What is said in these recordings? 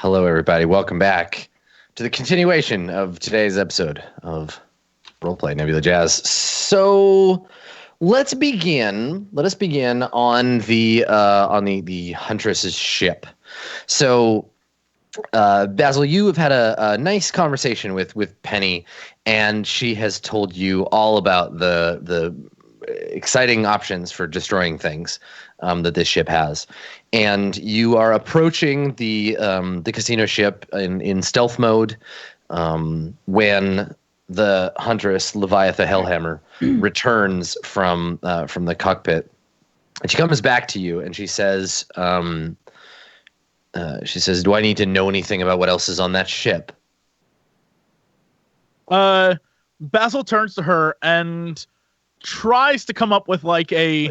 Hello, everybody. Welcome back to the continuation of today's episode of RollPlay Nebula Jazz. So let's begin. Let us begin on the Huntress's ship. So Basil, you have had a nice conversation with Penny, and she has told you all about the exciting options for destroying things that this ship has. And you are approaching the casino ship in stealth mode when the Huntress Leviathan Hellhammer returns from the cockpit, and she comes back to you and she says, "Do I need to know anything about what else is on that ship?" Basil turns to her and tries to come up with like a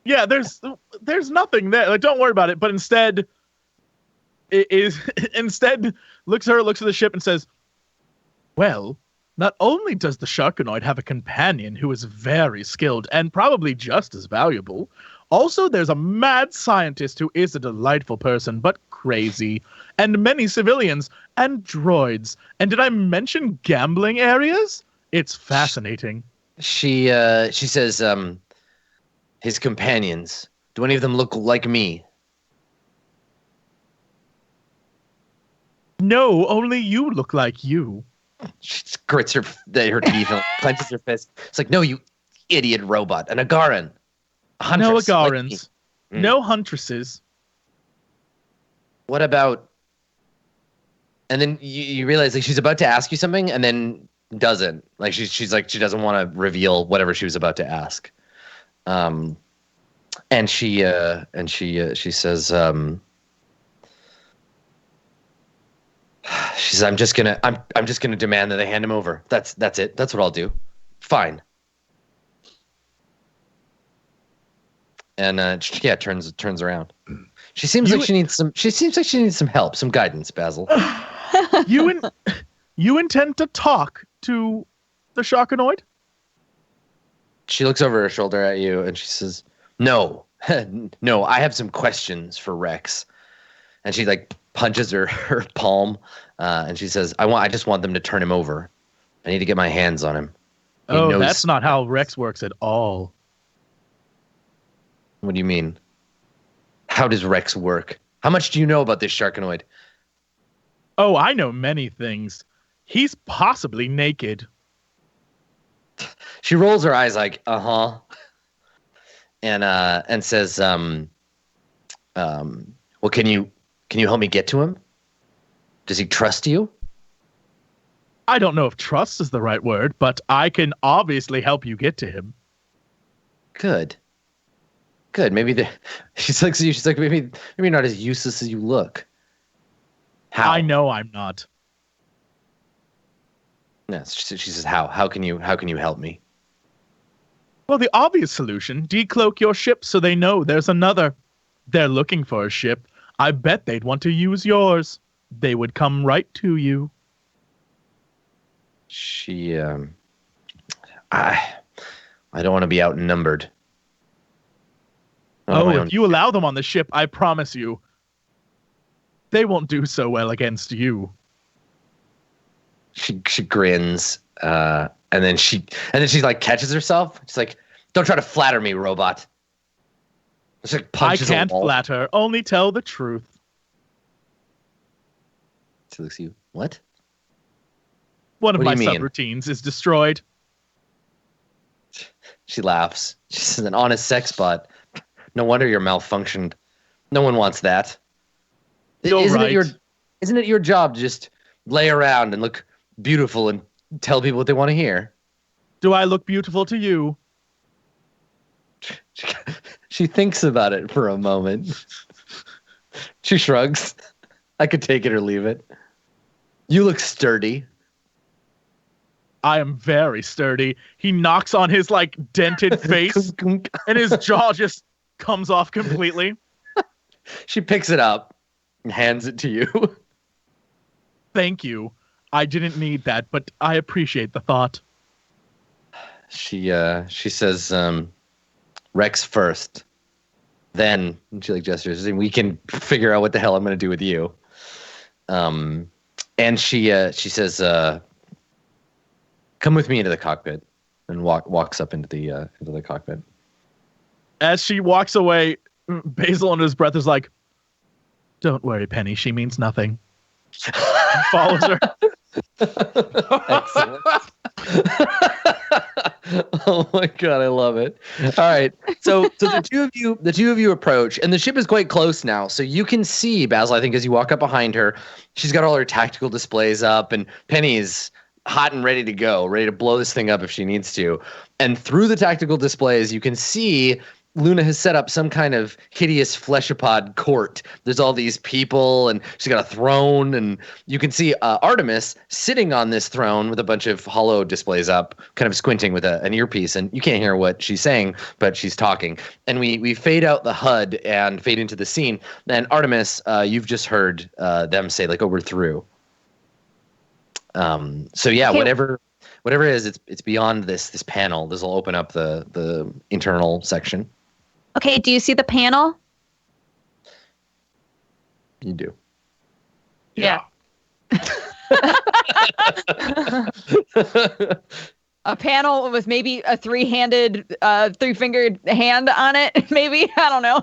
yeah, there's nothing there. Like, don't worry about it. But instead, instead looks at the ship and says, "Well, not only does the Sharkanoid have a companion who is very skilled and probably just as valuable, also there's a mad scientist who is a delightful person but crazy, and many civilians and droids. And did I mention gambling areas? It's fascinating." She says, his companions, do any of them look like me? No, only you look like you. She grits her teeth and clenches her fist. It's like, no, you idiot robot. An Agaran. No Agarans. Like no Huntresses. What about... And then you realize like she's about to ask you something and then doesn't. Like she's like, she doesn't want to reveal whatever she was about to ask. And she says, she says, I'm just gonna demand that they hand him over. That's it. That's what I'll do. Fine. And turns around. She seems like she needs some help, some guidance, Basil. You intend to talk to the Sharkanoid? She looks over her shoulder at you and she says, "No, no, I have some questions for Rex." And she like punches her palm, and she says, I just want them to turn him over. I need to get my hands on him. That's not how Rex works at all. What do you mean? How does Rex work? How much do you know about this Sharkanoid? Oh, I know many things. He's possibly naked. She rolls her eyes like, uh-huh. And says, well, can you help me get to him? Does he trust you? I don't know if trust is the right word, but I can obviously help you get to him. Good. Maybe she's like maybe you're not as useless as you look. How? I know I'm not. Yes, she says, how can you help me? Well, the obvious solution, decloak your ship so they know there's another. They're looking for a ship. I bet they'd want to use yours. They would come right to you. She, I don't want to be outnumbered. If you allow them on the ship, I promise you, they won't do so well against you. She grins, and then she like catches herself. She's like, "Don't try to flatter me, robot." She like punches I can't flatter. Only tell the truth. She looks at you. What? One of my subroutines is destroyed. She laughs. She says, "An honest sex bot. No wonder you're malfunctioned. No one wants that. Isn't it your job to just lay around and look beautiful and tell people what they want to hear?" Do I look beautiful to you? She thinks about it for a moment. She shrugs. I could take it or leave it. You look sturdy. I am very sturdy. He knocks on his like dented face and his jaw just comes off completely. She picks it up and hands it to you. Thank you. I didn't need that, but I appreciate the thought. She says, Rex first, then she like gestures, and we can figure out what the hell I'm going to do with you. And she says, "Come with me into the cockpit," and walks up into the cockpit. As she walks away, Basil under his breath is like, "Don't worry, Penny. She means nothing." And follows her. Excellent. Oh my god, I love it. All right, so the two of you approach, and the ship is quite close now, so you can see Basil. I think as you walk up behind her, she's got all her tactical displays up, and Penny's hot and ready to go, ready to blow this thing up if she needs to. And through the tactical displays, you can see Luna has set up some kind of hideous fleshapod court. There's all these people, and she's got a throne, and you can see Artemis sitting on this throne with a bunch of hollow displays up, kind of squinting with an earpiece, and you can't hear what she's saying, but she's talking. And we fade out the HUD and fade into the scene. And Artemis, you've just heard them say like, "Oh, we're through." So yeah, Okay. whatever it is, it's beyond this panel. This will open up the internal section. Okay, do you see the panel? You do. Yeah. A panel with maybe a three-fingered hand on it, maybe. I don't know.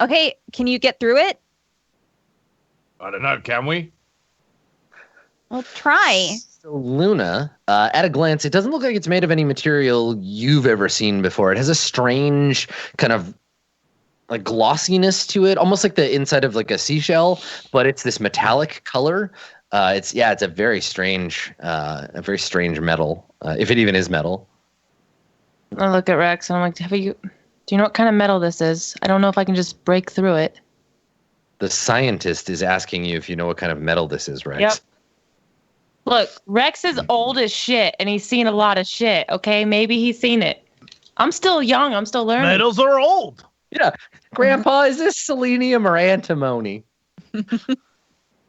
Okay, can you get through it? I don't know. Can we? Well, try. So Luna, at a glance, it doesn't look like it's made of any material you've ever seen before. It has a strange kind of like glossiness to it, almost like the inside of like a seashell, but it's this metallic color. It's a very strange metal, if it even is metal. I look at Rex and I'm like, do you know what kind of metal this is? I don't know if I can just break through it. The scientist is asking you if you know what kind of metal this is, Rex. Yep. Look, Rex is old as shit, and he's seen a lot of shit, okay? Maybe he's seen it. I'm still young. I'm still learning. Metals are old. Yeah. Grandpa, is this selenium or antimony?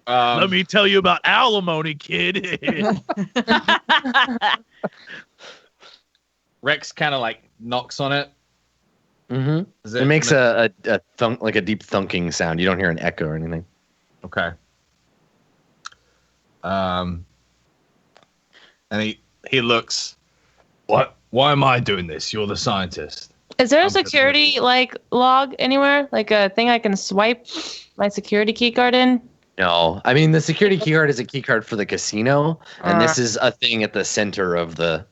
Let me tell you about alimony, kid. Rex kind of like knocks on it. Mm-hmm. It makes a thunk, like a deep thunking sound. You don't hear an echo or anything. Okay. And he looks. What? Why am I doing this? You're the scientist. Is there a security like log anywhere? Like a thing I can swipe my security key card in? No, I mean the security key card is a key card for the casino, and this is a thing at the center of the.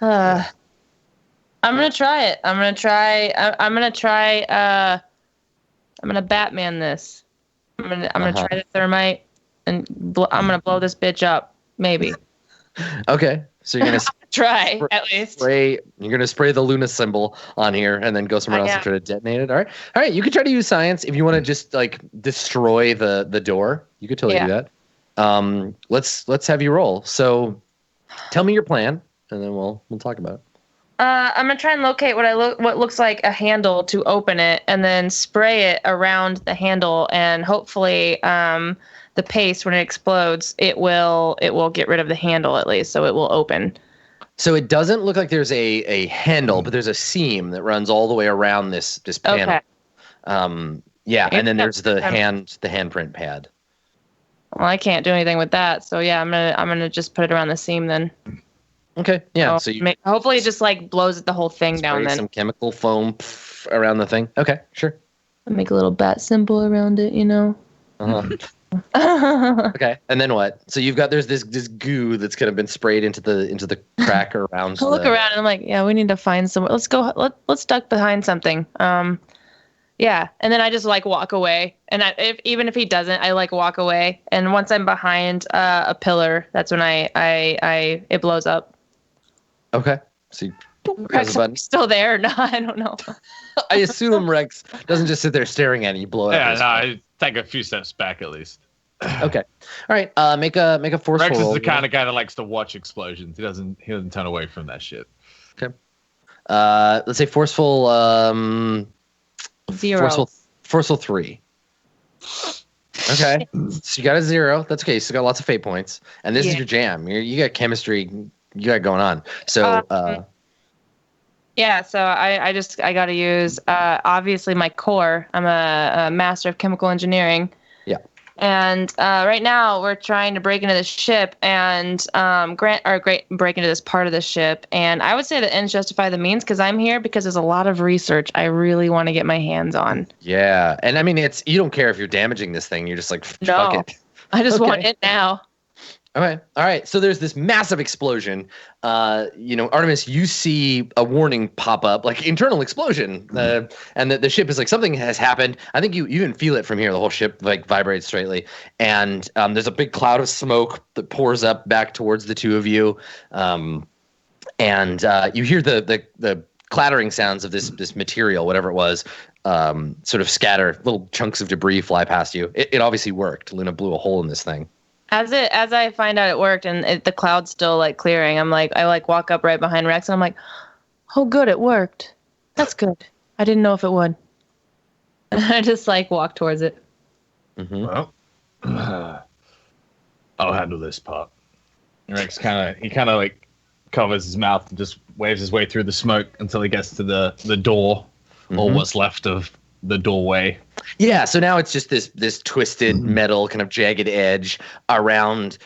I'm gonna try it. I'm gonna Batman this. I'm gonna try the thermite, and I'm gonna blow this bitch up. Maybe. Okay, so you're gonna Try at least. You're gonna spray the Luna symbol on here, and then go somewhere else and try to detonate it. All right. You can try to use science if you want to just like destroy the door. You could totally do that. Let's have you roll. So, tell me your plan, and then we'll talk about it. I'm gonna try and locate what looks like a handle to open it, and then spray it around the handle, and hopefully, the paste when it explodes, it will get rid of the handle at least, so it will open. So it doesn't look like there's a handle, but there's a seam that runs all the way around this panel. Okay. And then there's the handprint pad. Well, I can't do anything with that, so yeah, I'm gonna just put it around the seam then. Okay. Yeah. So you hopefully it just like blows the whole thing down then. Some chemical foam around the thing. Okay. Sure. Make a little bat symbol around it, you know. Okay, and then what? So there's this goo that's kind of been sprayed into the crack around. I look around and I'm like, yeah, we need to find somewhere. Let's go. Let's duck behind something. Yeah, and then I just like walk away. And even if he doesn't, I like walk away. And once I'm behind a pillar, that's when it blows up. Okay, so you press the button. Still there? No, I don't know. I assume Rex doesn't just sit there staring at it. You blow it up. Yeah, no, I take a few steps back at least. Okay. All right. Make a forceful Rex is roll. the kind of guy that likes to watch explosions. He doesn't turn away from that shit. Okay. Let's say forceful. 0. Forceful 3. Okay. So you got a 0. That's okay. You still got lots of fate points, and this is your jam. You got chemistry. You got going on. So Yeah, so I got to use obviously my core. I'm a master of chemical engineering. Yeah. And right now we're trying to break into the ship and break into this part of the ship. And I would say the ends justify the means because I'm here because there's a lot of research I really want to get my hands on. Yeah, and I mean, you don't care if you're damaging this thing. You're just like, fuck No, it. I just Okay. want it now. Okay. All right. So there's this massive explosion. Artemis, you see a warning pop up, like internal explosion, and the ship is like something has happened. I think you even feel it from here. The whole ship like vibrates straightly, and there's a big cloud of smoke that pours up back towards the two of you, and you hear the clattering sounds of this material, whatever it was, sort of scatter. Little chunks of debris fly past you. It obviously worked. Luna blew a hole in this thing. As I find out it worked and the cloud's still like clearing, I walk up right behind Rex and I'm like, oh good, it worked. That's good. I didn't know if it would. And I just like walk towards it. Mm-hmm. Well, I'll handle this part. Rex kind of like covers his mouth and just waves his way through the smoke until he gets to the door, or what's left of the doorway. Yeah, so now it's just this twisted metal kind of jagged edge around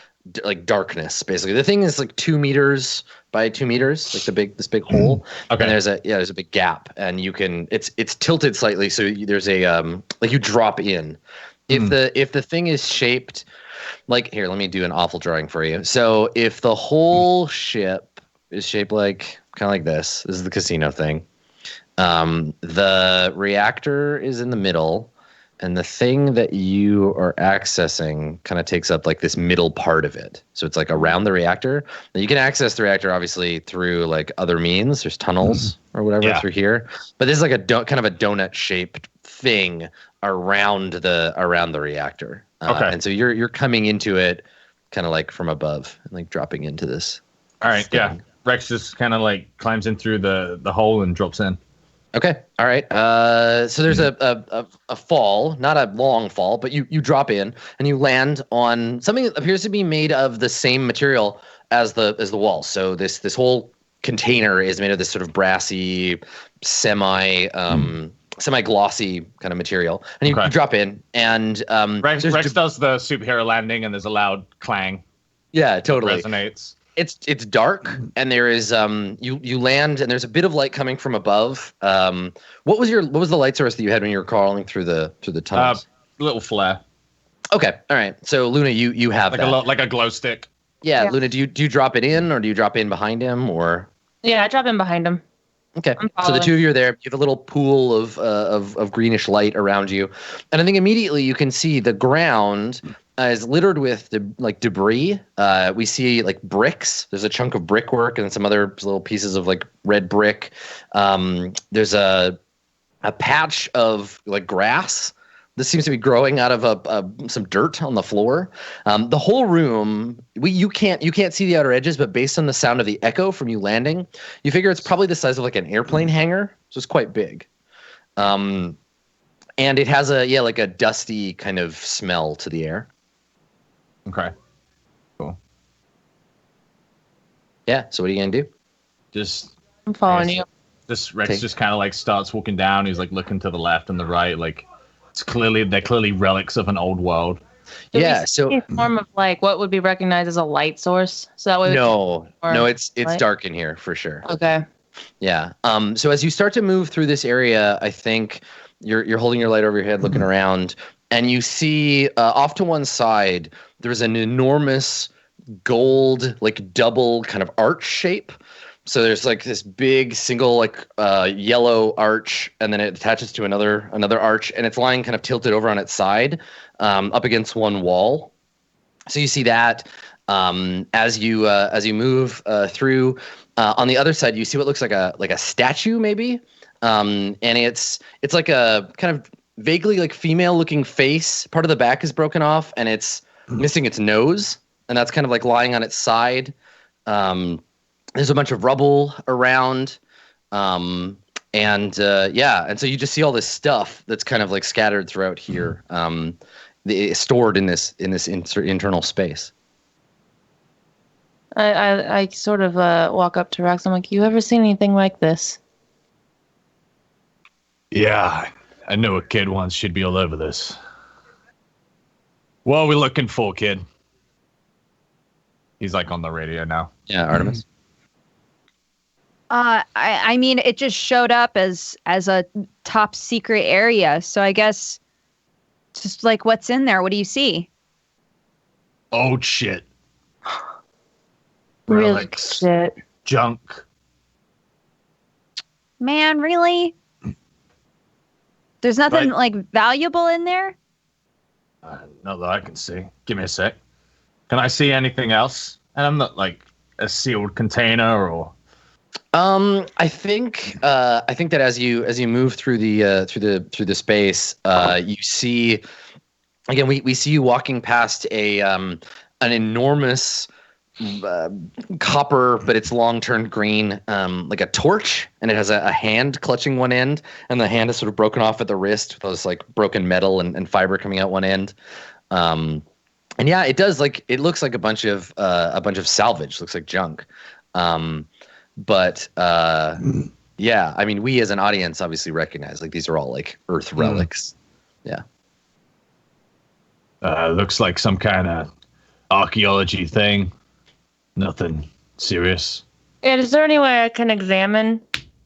like darkness. Basically, the thing is like 2 meters by 2 meters, like this big hole. Okay. And there's a big gap, and you can it's tilted slightly, so there's a like you drop in. If the thing is shaped like here, let me do an awful drawing for you. So if the whole ship is shaped like kind of like this is the casino thing. The reactor is in the middle, and the thing that you are accessing kind of takes up like this middle part of it. So it's like around the reactor. Now you can access the reactor obviously through like other means. There's tunnels or whatever through here, but this is like kind of a donut shaped thing around the reactor. Okay. And so you're coming into it kind of like from above and like dropping into this. All right. thing. Yeah. Rex just kind of like climbs in through the hole and drops in. Okay. All right. So there's a fall, not a long fall, but you drop in and you land on something that appears to be made of the same material as the wall. So this whole container is made of this sort of brassy, semi glossy kind of material. And you drop in, and Rex does the superhero landing, and there's a loud clang. Yeah, totally. Resonates. It's dark, and there is you land, and there's a bit of light coming from above. What was the light source that you had when you were crawling through the tunnels? Little flare. Okay, all right. So Luna, you have like that. like a glow stick. Yeah, Luna, do you drop it in, or do you drop in behind him, or? Yeah, I drop in behind him. Okay, so the two of you are there. You have a little pool of greenish light around you, and I think immediately you can see the ground is littered with debris. We see like bricks. There's a chunk of brickwork and some other little pieces of like red brick. There's a patch of like grass. This seems to be growing out of some dirt on the floor. The whole room, you can't see the outer edges, but based on the sound of the echo from you landing, you figure it's probably the size of like an airplane hangar. So it's quite big. And it has like a dusty kind of smell to the air. Okay. Cool. Yeah. So what are you gonna do? I'm following you. Rex just kind of like starts walking down. He's like looking to the left and the right. Like they're clearly relics of an old world. Yeah. So a form of like what would be recognized as a light source. So that way. No, it's dark in here for sure. Okay. Yeah. So as you start to move through this area, I think you're holding your light over your head, looking around, and you see off to one side there's an enormous gold like double kind of arch shape. So there's like this big single like yellow arch, and then it attaches to another arch, and it's lying kind of tilted over on its side, up against one wall. So you see that as you move through. On the other side, you see what looks like a statue maybe, and it's like a kind of vaguely like female looking face. Part of the back is broken off, and it's missing its nose, and that's kind of like lying on its side. There's a bunch of rubble around, and so you just see all this stuff that's kind of like scattered throughout here, stored in this internal space. I sort of walk up to Rex. I'm like, you ever seen anything like this? Yeah, I knew a kid once. She'd be all over this. What are we looking for, kid? He's like on the radio now. Yeah, Artemis. I mean, it just showed up as a top secret area. So I guess just like what's in there. What do you see? Old shit. Real Relics. shit. Junk. Man, really? There's nothing Right. like valuable in there? Not that I can see. Give me a sec. Can I see anything else? And I'm not like a sealed container or. I think that as you move through the space, you see again we see you walking past an enormous copper, but it's long turned green, like a torch, and it has a hand clutching one end, and the hand is sort of broken off at the wrist with those like broken metal and fiber coming out one end. And yeah, it does it looks like a bunch of salvage, looks like junk. But yeah, I mean, we as an audience obviously recognize like these are all like Earth relics. Yeah. Looks like some kind of archaeology thing. Nothing serious. Yeah, is there any way I can examine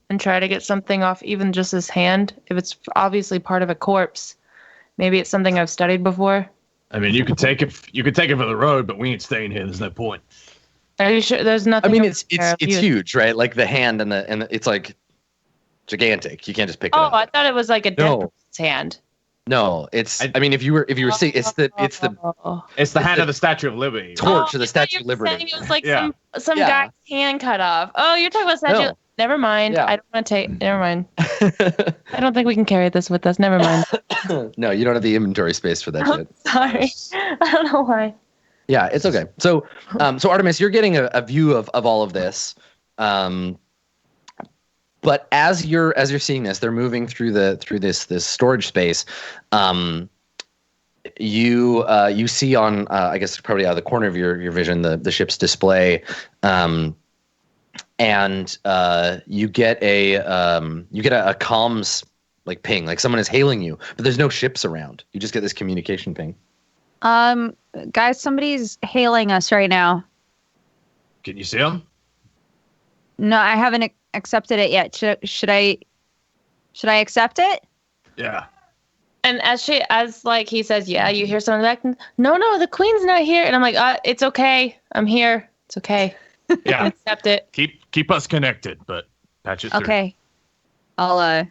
and try to get something off even just his hand? If it's obviously part of a corpse, maybe it's something I've studied before. I mean, you could take it. You could take it for the road, but we ain't staying here. There's no point. Are you sure there's nothing? I mean, over there it's of you? huge, right? Like the hand and it's like gigantic. You can't just pick it Oh, up. I thought it was like a dead No. person's hand. No, I mean, if you were seeing, it's the Oh. It's the hand the of the Statue of Liberty. torch Oh, of the I thought Statue you of were saying Liberty. It was like Yeah. some Yeah. guy's hand cut off. Oh, you're talking about statue. No. Never mind. Yeah. I don't want to take. Never mind. I don't think we can carry this with us. Never mind. No, you don't have the inventory space for that shit. Sorry. I don't know why. Yeah, it's okay. So, so Artemis, you're getting a view of all of this. But as you're seeing this, they're moving through this storage space. You see on I guess probably out of the corner of your vision the ship's display, and you get a comms like ping, like someone is hailing you, but there's no ships around. You just get this communication ping. Guys, somebody's hailing us right now. Can you see him? No, I haven't accepted it yet. Should I accept it? Yeah. And as he says, yeah, you hear someone back. No, the queen's not here. And I'm like, it's okay. I'm here. It's okay. Yeah. Accept it. Keep us connected, but patch it through. Okay. I'll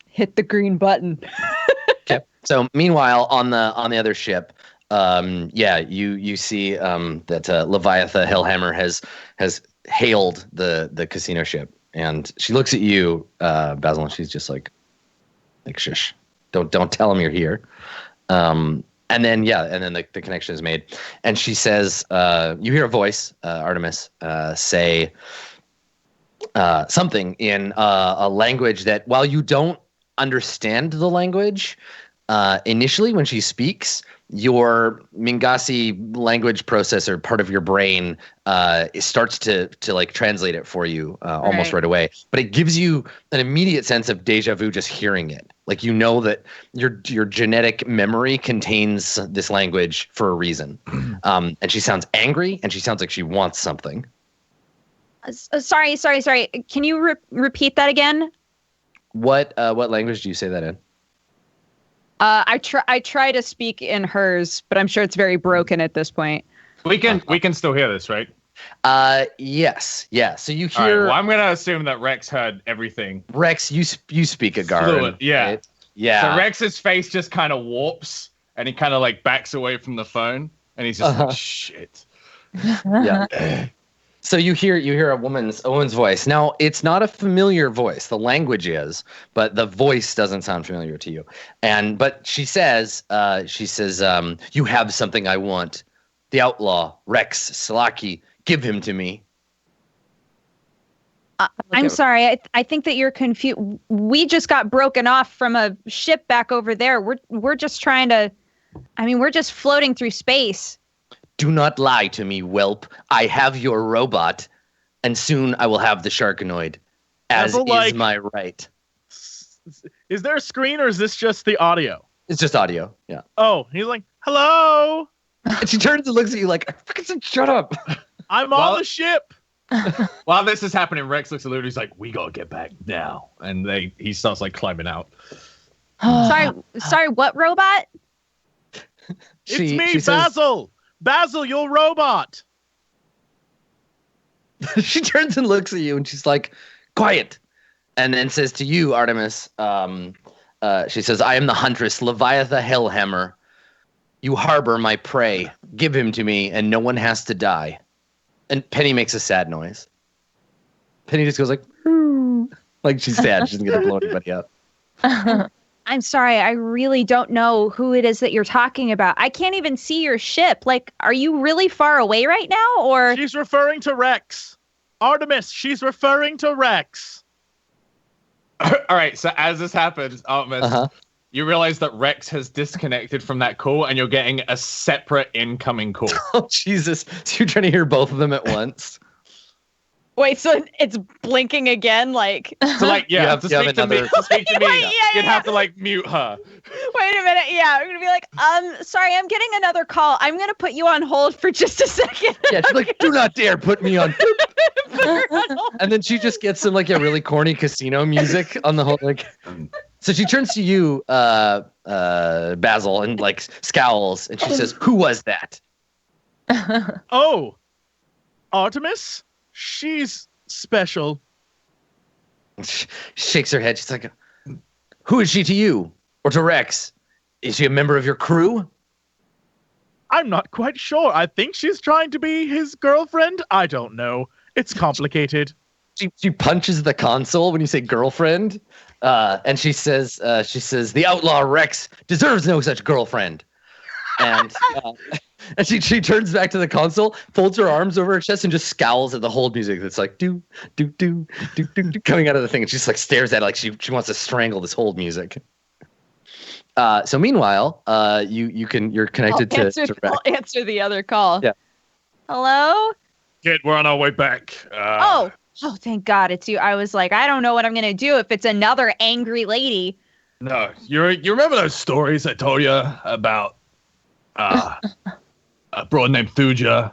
hit the green button. Okay. So meanwhile, on the other ship, you see that Leviatha Hellhammer has hailed the casino ship, and she looks at you, Basil, and she's just like shush, don't tell him you're here. And then the connection is made, and she says, you hear a voice, Artemis, say something in a language that, while you don't understand the language initially when she speaks, your Mingasi language processor, part of your brain, it starts to like translate it for you almost right away. But it gives you an immediate sense of deja vu just hearing it. Like, you know that your genetic memory contains this language for a reason. And she sounds angry, and she sounds like she wants something. Sorry. Can you repeat that again? What language do you say that in? I try to speak in hers, but I'm sure it's very broken at this point. We can still hear this, right? Yes. Yeah. So you All right, hear well, I'm gonna assume that Rex heard everything. Rex. You speak Agaran. Fluent, yeah. Right? Yeah. So Rex's face just kind of warps, and he kind of like backs away from the phone, and he's just like, shit. Yeah. So you hear a woman's voice. Now, it's not a familiar voice. The language is, but the voice doesn't sound familiar to you. But she says, you have something I want. The outlaw, Rex Salaki, give him to me. I'm sorry. I think that you're confused. We just got broken off from a ship back over there. We're just trying to. I mean, we're just floating through space. Do not lie to me, whelp. I have your robot, and soon I will have the Sharkanoid, as Yeah, but, is like, my right. Is there a screen or is this just the audio? It's just audio. Yeah. Oh, he's like, hello, And she turns and looks at you like, I fucking said, shut up. I'm Well- on the ship. While this is happening, Rex looks at Luna. He's like, "We gotta get back now," and he starts like climbing out. Sorry, what robot? It's me, Basil. Basil, your robot. She turns and looks at you and she's like, quiet. And then says to you, Artemis, she says, I am the huntress, Leviatha Hellhammer. You harbor my prey. Give him to me and no one has to die. And Penny makes a sad noise. Penny just goes like, like she's sad. She's going to blow anybody up. I'm sorry, I really don't know who it is that you're talking about. I can't even see your ship. Like, are you really far away right now, or? She's referring to Rex. Artemis, she's referring to Rex. All right. So as this happens, Artemis, you realize that Rex has disconnected from that call, and you're getting a separate incoming call. Oh, Jesus. So you're trying to hear both of them at once? Wait, so it's blinking again? Like, So like, You yeah, have- to you have speak to me, another- to speak to me, Wait, yeah, you'd have to like mute her. wait a minute. Yeah, I'm gonna be like, sorry, I'm getting another call. I'm gonna put you on hold for just a second. Yeah, she's like, do not dare put me on. Put her on hold. And then she just gets some like a really corny casino music on the whole like. So she turns to you, Basil, and like scowls, and she says, "Who was that?" Oh, Artemis? She's special. She shakes her head. She's like, "Who is she to you, or to Rex? Is she a member of your crew?" I'm not quite sure. I think she's trying to be his girlfriend. I don't know. It's complicated. She punches the console when you say girlfriend, and she says, "The outlaw Rex deserves no such girlfriend." And and she turns back to the console, folds her arms over her chest, and just scowls at the hold music that's like do do do do do do coming out of the thing, and she just like stares at it like she wants to strangle this hold music. So meanwhile, you're connected to Rex. I'll answer the other call. Yeah. Hello? Kid, we're on our way back. Oh, thank God it's you. I was like, I don't know what I'm gonna do if it's another angry lady. No, you remember those stories I told you about a broad named Thuja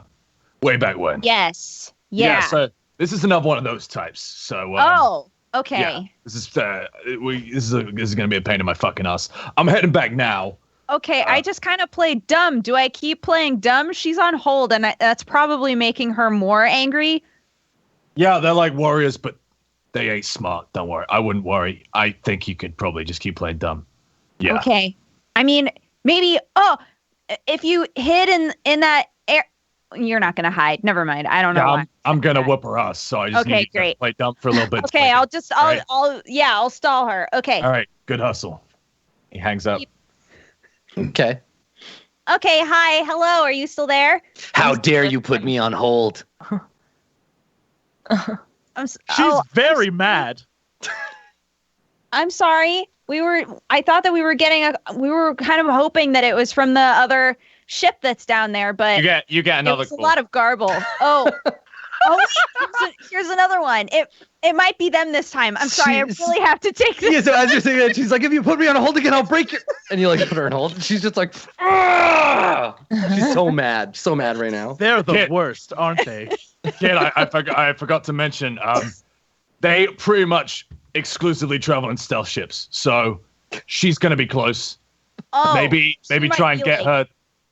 way back when? Yes. Yeah. So this is another one of those types. So Okay. yeah, this is going to be a pain in my fucking ass. I'm heading back now. Okay, I just kind of played dumb. Do I keep playing dumb? She's on hold, and that's probably making her more angry. Yeah, they're like warriors, but they ain't smart. Don't worry. I wouldn't worry. I think you could probably just keep playing dumb. Yeah. Okay. I mean, maybe. Oh, if you hid in that air, you're not gonna hide. Never mind. I don't know. Yeah, why. I'm gonna whoop her ass. So I just Okay, need to great. play dumb for a little bit. Okay, Right. I'll stall her. Okay. All right. Good hustle. He hangs up. Okay. Okay. Hi. Hello. Are you still there? How dare you put me on hold? She's very mad. I'm sorry. I thought that we were kind of hoping that it was from the other ship that's down there, but You get it another was call. a lot of garble. Wait, here's another one. It might be them this time. I'm sorry. I She's- really have to take this. Yeah, so as you're saying that, she's like, if you put me on hold again, I'll break your. And you like put her on hold. And she's just like, "Ah!" She's so mad right now. They're the Kid. worst, aren't they? Kid, I forgot to mention, they pretty much exclusively travel in stealth ships. So she's gonna be close. Oh, maybe she might try and be, get like, her.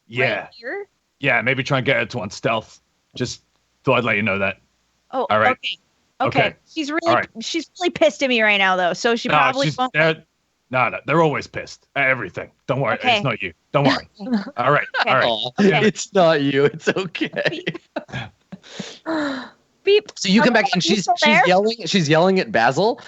Yeah, right here? yeah. Maybe try and get her to on stealth. Just thought I'd let you know that. Oh, All right. Okay. Okay. She's really All right. pissed at me right now, though. So she probably won't. No, they're always pissed at everything. Don't worry, Okay. it's not you. Don't worry. All right, Okay. all right. Aw, Okay. It's not you. It's okay. Beep. So you come Hello, back and are you she's still there? yelling. She's yelling at Basil.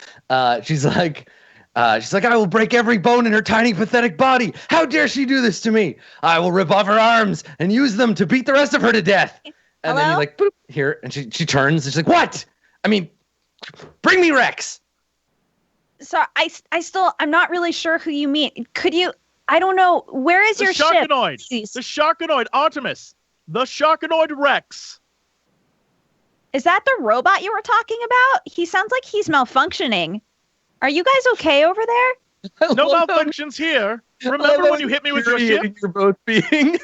She's like, I will break every bone in her tiny, pathetic body. How dare she do this to me? I will rip off her arms and use them to beat the rest of her to death. And then you Hello? like, boop, here, and she turns. And she's like, what? I mean, bring me Rex. So I'm not really sure who you mean. Could you? I don't know. Where is The your ship? Sharkanoid. Please? The Sharkanoid Artemis. The Sharkanoid Rex. Is that the robot you were talking about? He sounds like he's malfunctioning. Are you guys okay over there? No malfunctions here. Remember when you hit me with your ship? You're both being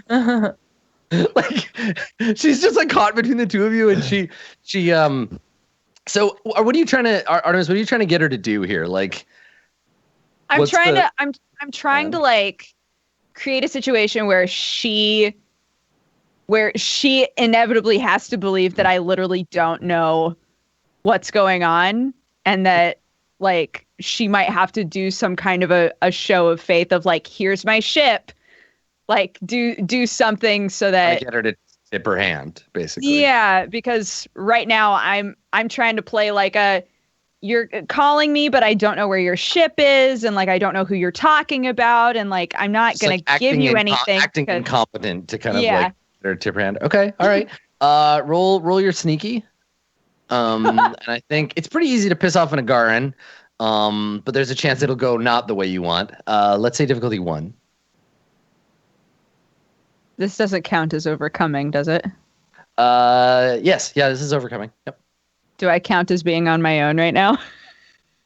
like, she's just like caught between the two of you, and she. So, what are you trying to, Artemis? What are you trying to get her to do here? Like, I'm trying to like create a situation where she inevitably has to believe that I literally don't know what's going on, and that like she might have to do some kind of a show of faith of like, here's my ship, like do something so that get her to tip her hand, basically. Yeah, because right now I'm trying to play like you're calling me, but I don't know where your ship is, and like I don't know who you're talking about, and like I'm not gonna give you anything. Acting incompetent to kind of like get her to tip her hand. Okay, all right. Roll your sneaky. And I think it's pretty easy to piss off an Agaran, but there's a chance it'll go not the way you want. Let's say difficulty 1. This doesn't count as overcoming, does it? Yes. Yeah, this is overcoming. Yep. Do I count as being on my own right now?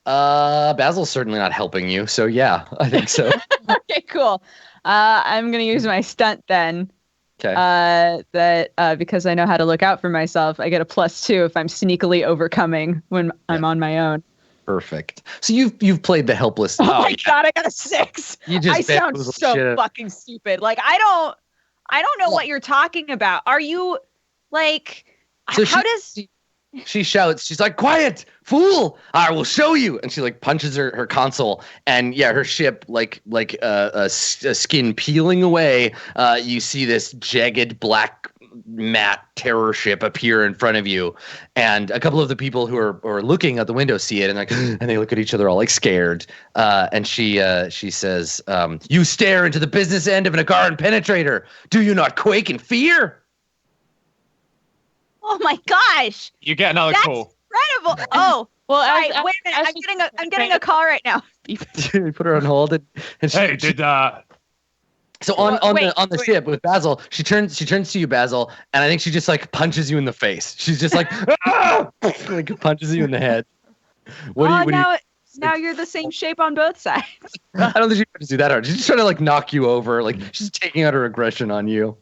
Basil's certainly not helping you, so yeah, I think so. Okay, cool. I'm gonna use my stunt then. Okay. Because I know how to look out for myself, I get a +2 if I'm sneakily overcoming when I'm on my own. Perfect. So you've played the helpless. Oh my god, I got a 6. I sound so fucking stupid. Like I don't know what you're talking about. Are you like? So she shouts? She's like, "Quiet, fool! I will show you!" And she like punches her console, and yeah, her ship like a skin peeling away. You see this jagged black matte terror ship appear in front of you, and a couple of the people who are looking at the window see it, and like, and they look at each other all like scared. And she says, "You stare into the business end of an Agaran penetrator. Do you not quake in fear?" Oh my gosh! You get another call. Incredible! Oh, well, wait a minute. I'm getting a call right now. We put her on hold, and hey, did So on the ship with Basil, she turns to you, Basil, and I think she just like punches you in the face. She's just like, ah! Like punches you in the head. Now you're the same shape on both sides. I don't think she tries to do that hard. She's just trying to like knock you over. Like she's taking out her aggression on you.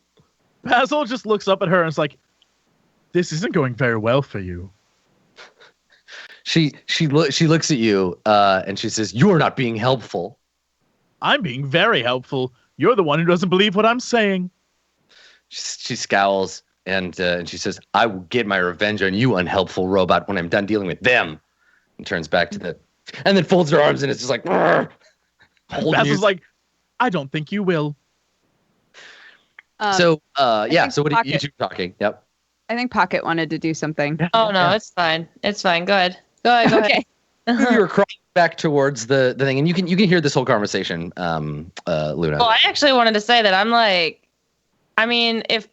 Basil just looks up at her and is like, "This isn't going very well for you." She looks at you and she says, "You are not being helpful." "I'm being very helpful. You're the one who doesn't believe what I'm saying." She scowls and she says, "I will get my revenge on you, unhelpful robot, when I'm done dealing with them." And turns back to and then folds her arms and it's just like, Basil's like, "I don't think you will." So what are you two talking? Yep. I think Pokket wanted to do something. Oh no, it's fine. It's fine. Go ahead. Go Okay. ahead. You were crawling back towards the thing, and you can hear this whole conversation, Luna. Well, I actually wanted to say that I'm like, I mean, if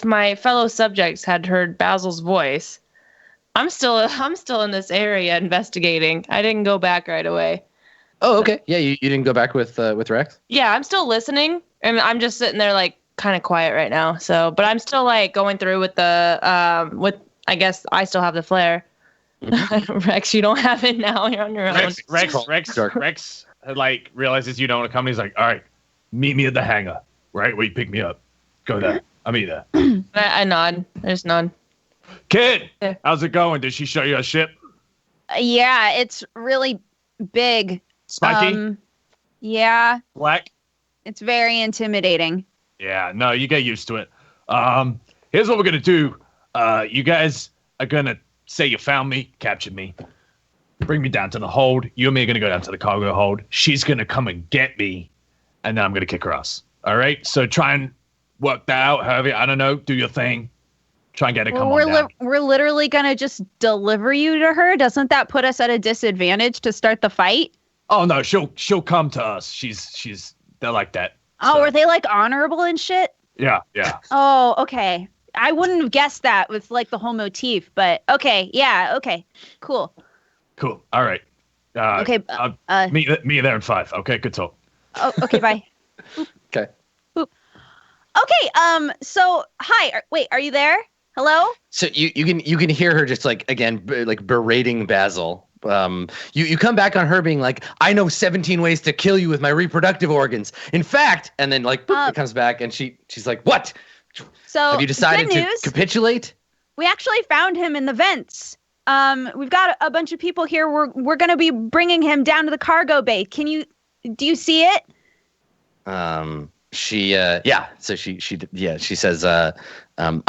my fellow subjects had heard Basil's voice, I'm still in this area investigating. I didn't go back right away. Oh, okay. Yeah, you didn't go back with Rex? Yeah, I'm still listening, and I'm just sitting there like kind of quiet right now. So, but I'm still like going through with the I guess I still have the flare. Mm-hmm. Rex, you don't have it now. You're on your own. Rex like realizes you don't want to come. And he's like, "All right, meet me at the hangar, right where you pick me up. Go there. I'll meet you there." I nod. I just nod. "Kid, how's it going? Did she show you a ship?" Yeah, it's really big. Spiky? Yeah. Black? It's very intimidating. Yeah, no, you get used to it. Here's what we're gonna do. You guys are gonna say you found me, captured me, bring me down to the hold. You and me are gonna go down to the cargo hold. She's gonna come and get me, and then I'm gonna kick her ass. All right? So try and work that out. However, I don't know. Do your thing. Try and get it. Come on down. We're literally gonna just deliver you to her. Doesn't that put us at a disadvantage to start the fight? Oh no, she'll come to us. They're like that. Oh, are they like honorable and shit? Yeah. Oh, okay. I wouldn't have guessed that with like the whole motif, but okay, yeah, okay, cool. All right. Okay. Meet you there in 5. Okay, good talk. Oh, okay, bye. Okay. Boop. Okay. So hi. Wait, are you there? Hello? So you can hear her just like again like berating Basil. You come back on her being like, I know 17 ways to kill you with my reproductive organs. In fact, and then like boop, it comes back and she's like, what? So Have you decided good to news. capitulate? We actually found him in the vents. We've got a bunch of people here. We're gonna be bringing him down to the cargo bay. Do you see it? She says, I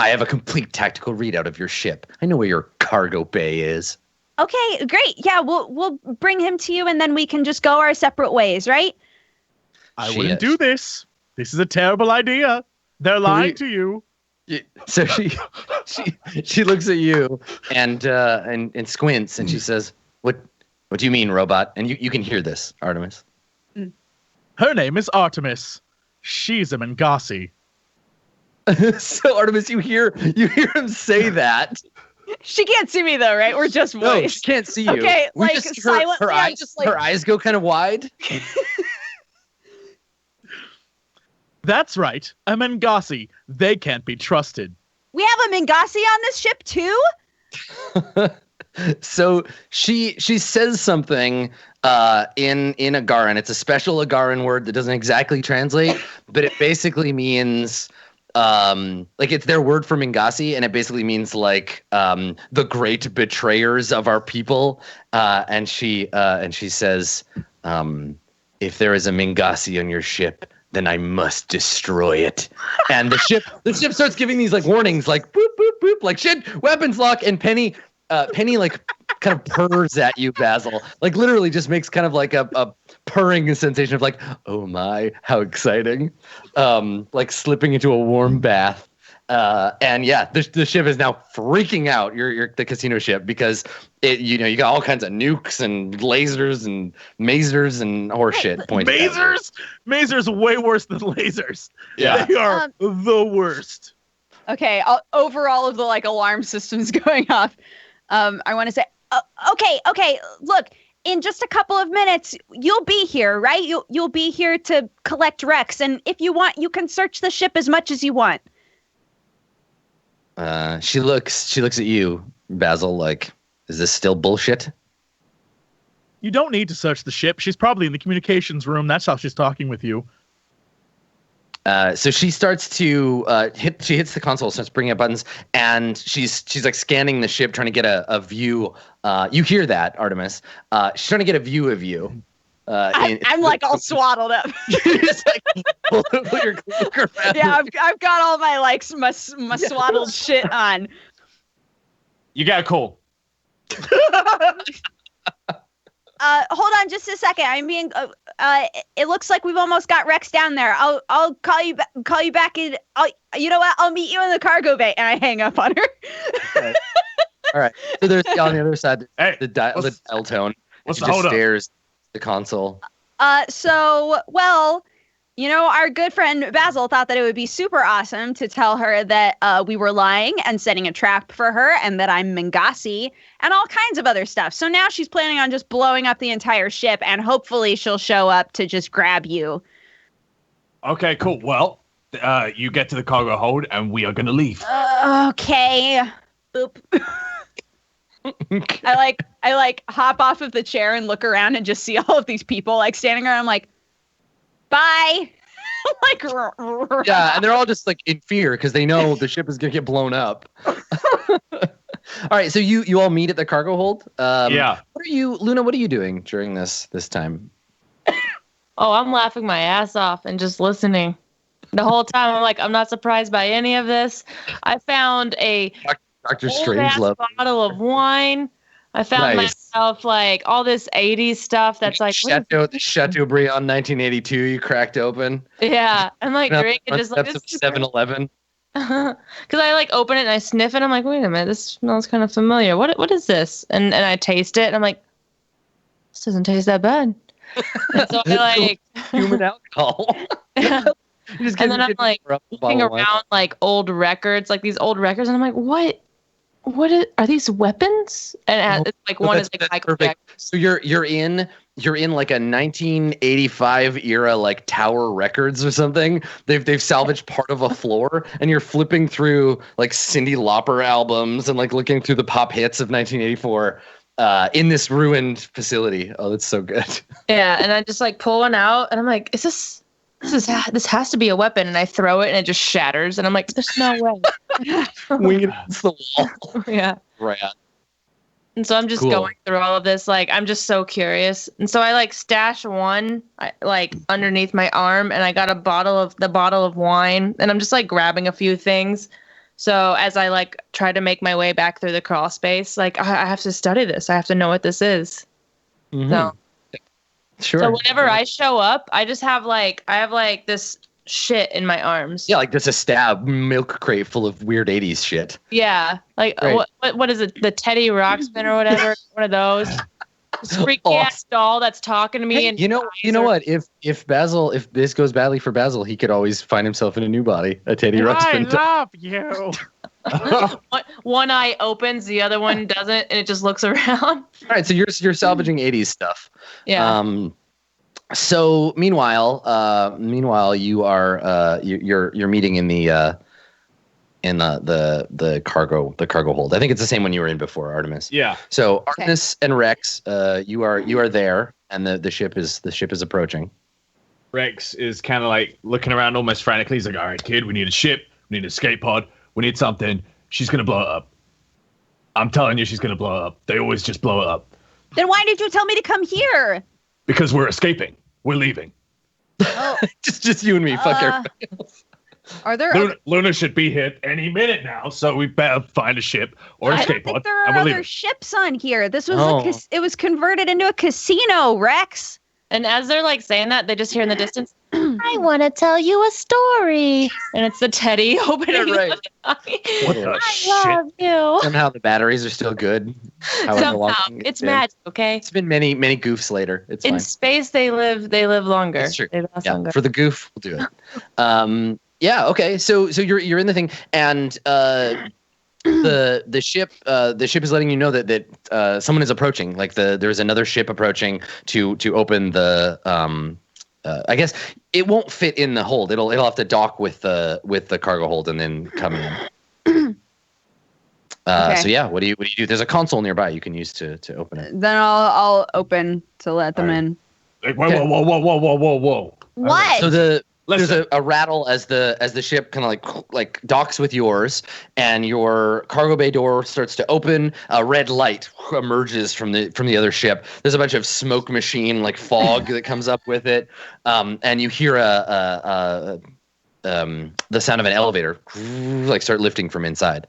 have a complete tactical readout of your ship. I know where your cargo bay is. Okay, great. Yeah, we'll bring him to you, and then we can just go our separate ways, right? I wouldn't do this. This is a terrible idea. They're lying to you. So she looks at you and squints, and she says, "What do you mean, robot?" And you can hear this, Artemis. Her name is Artemis. She's a Mangasi. So Artemis, you hear him say that. She can't see me though, right? We're just voice. No, she can't see you. Okay, We like just, silently, her I'm eyes, just like her eyes go kind of wide. That's right, a Mangasi. They can't be trusted. we have a Mangasi on this ship too? So she says something in Agaran. It's a special Agaran word that doesn't exactly translate, but it basically means like it's their word for Mingasi, and it basically means like the great betrayers of our people. And she says, if there is a Mingasi on your ship, then I must destroy it. And the ship starts giving these like warnings, like boop boop boop, like shit, weapons lock, and Penny like kind of purrs at you, Basil. Like literally just makes kind of like a purring sensation of like, oh my, how exciting. Like slipping into a warm bath. And yeah, the ship is now freaking out, the casino ship, because you got all kinds of nukes and lasers and masers and horseshit pointing at you. Masers way worse than lasers. Yeah. They are the worst. Okay, over all of the like alarm systems going off, I want to say, okay, look, in just a couple of minutes, you'll be here, right? You'll be here to collect Rex, and if you want, you can search the ship as much as you want. She looks at you, Basil, like, is this still bullshit? You don't need to search the ship. She's probably in the communications room. That's how she's talking with you. So she starts to she hits the console, starts bringing up buttons, and she's like scanning the ship, trying to get a view. You hear that, Artemis? She's trying to get a view of you. I'm like all swaddled up. Just like pull your cloak around. Yeah, I've got all my like my swaddled shit on. You got a call. Hold on just a second. I'm being. It looks like we've almost got Rex down there. I'll call you back in. You know what? I'll meet you in the cargo bay, and I hang up on her. Okay. All right. So there's on the other side the dial tone. What's She the just hold up? stares at the console. Our good friend Basil thought that it would be super awesome to tell her that we were lying and setting a trap for her, and that I'm Mangasi and all kinds of other stuff. So now she's planning on just blowing up the entire ship, and hopefully she'll show up to just grab you. Okay, cool. Well, you get to the cargo hold, and we are gonna leave. Okay. Boop. I like hop off of the chair and look around and just see all of these people like standing around. I'm like, bye. Like, Yeah, and they're all just like in fear because they know the ship is gonna get blown up. All right, so you all meet at the cargo hold. Yeah. Luna? What are you doing during this time? Oh, I'm laughing my ass off and just listening. The whole time I'm like, I'm not surprised by any of this. I found a Dr. old-ass Strangelove. bottle of wine. I found Nice. myself like all this 80s stuff that's like, the Chateaubriand 1982 you cracked open. yeah. I'm like drinking just like Steps this. of 7-Eleven. Because I like open it and I sniff it. I'm like, wait a minute, this smells kind of familiar. What is this? And I taste it and I'm like, this doesn't taste that bad. And so I like Human alcohol. And then I'm like looking around like old records, like these old records, and I'm like, what are these weapons? And it's like one is like high perfect. So you're in like a 1985 era like Tower Records or something. They've salvaged part of a floor, and you're flipping through like Cyndi Lauper albums and like looking through the pop hits of 1984 in this ruined facility. Oh, that's so good. Yeah, and I just like pull one out, and I'm like, this has to be a weapon, and I throw it, and it just shatters, and I'm like, there's no way. Wing it against the wall. Yeah. Right. And so I'm just Cool. going through all of this. Like, I'm just so curious. And so I like stash one like underneath my arm, and I got the bottle of wine, and I'm just like grabbing a few things. So as I like try to make my way back through the crawl space, like I have to study this. I have to know what this is. Mm-hmm. So Sure. So whenever I show up, I have this shit in my arms. Yeah, like just a stab milk crate full of weird 80s shit. Yeah. Like Right. what is it? The Teddy Ruxpin or whatever. One of those. This freaky ass doll that's talking to me. Hey, And you know what? If this goes badly for Basil, he could always find himself in a new body, a Teddy I Ruxpin. love you. one eye opens, the other one doesn't, and it just looks around. All right, so you're salvaging 80s stuff. Yeah. So meanwhile, you are you're meeting in the cargo hold. I think it's the same one you were in before, Artemis. Yeah. So Artemis and Rex, you are there, and the ship is approaching. Rex is kind of like looking around almost frantically. He's like, all right, kid, we need a ship. We need an escape pod. We need something. She's going to blow it up. I'm telling you, she's going to blow it up. They always just blow it up. Then why did you tell me to come here? Because we're escaping. We're leaving. Oh, just you and me. Fuck everybody else. are there? Luna should be here any minute now, so we better find a ship or an I escape don't think pod. there are and we're other leaving. ships on here. This was it was converted into a casino, Rex. And as they're like saying that, they just hear in the distance, I want to tell you a story. And it's the Teddy opening. Yeah, right. What the I shit? love you. Somehow the batteries are still good. However long Somehow. It's been. magic, okay? It's been many goofs later. It's In fine. space, they live longer. That's true. They last Yeah, longer. for the goof, we'll do it. Yeah. Okay. So you're in the thing, and the ship is letting you know that someone is approaching. Like there's another ship approaching to open the. I guess it won't fit in the hold. It'll have to dock with the cargo hold and then come in. Okay. So yeah, what do you do? There's a console nearby you can use to open it. Then I'll open to let them in. Like, whoa. What? So there's Listen. a rattle as the ship kind of like docks with yours, and your cargo bay door starts to open. A red light emerges from the other ship. There's a bunch of smoke machine like fog that comes up with it, and you hear the sound of an elevator like start lifting from inside.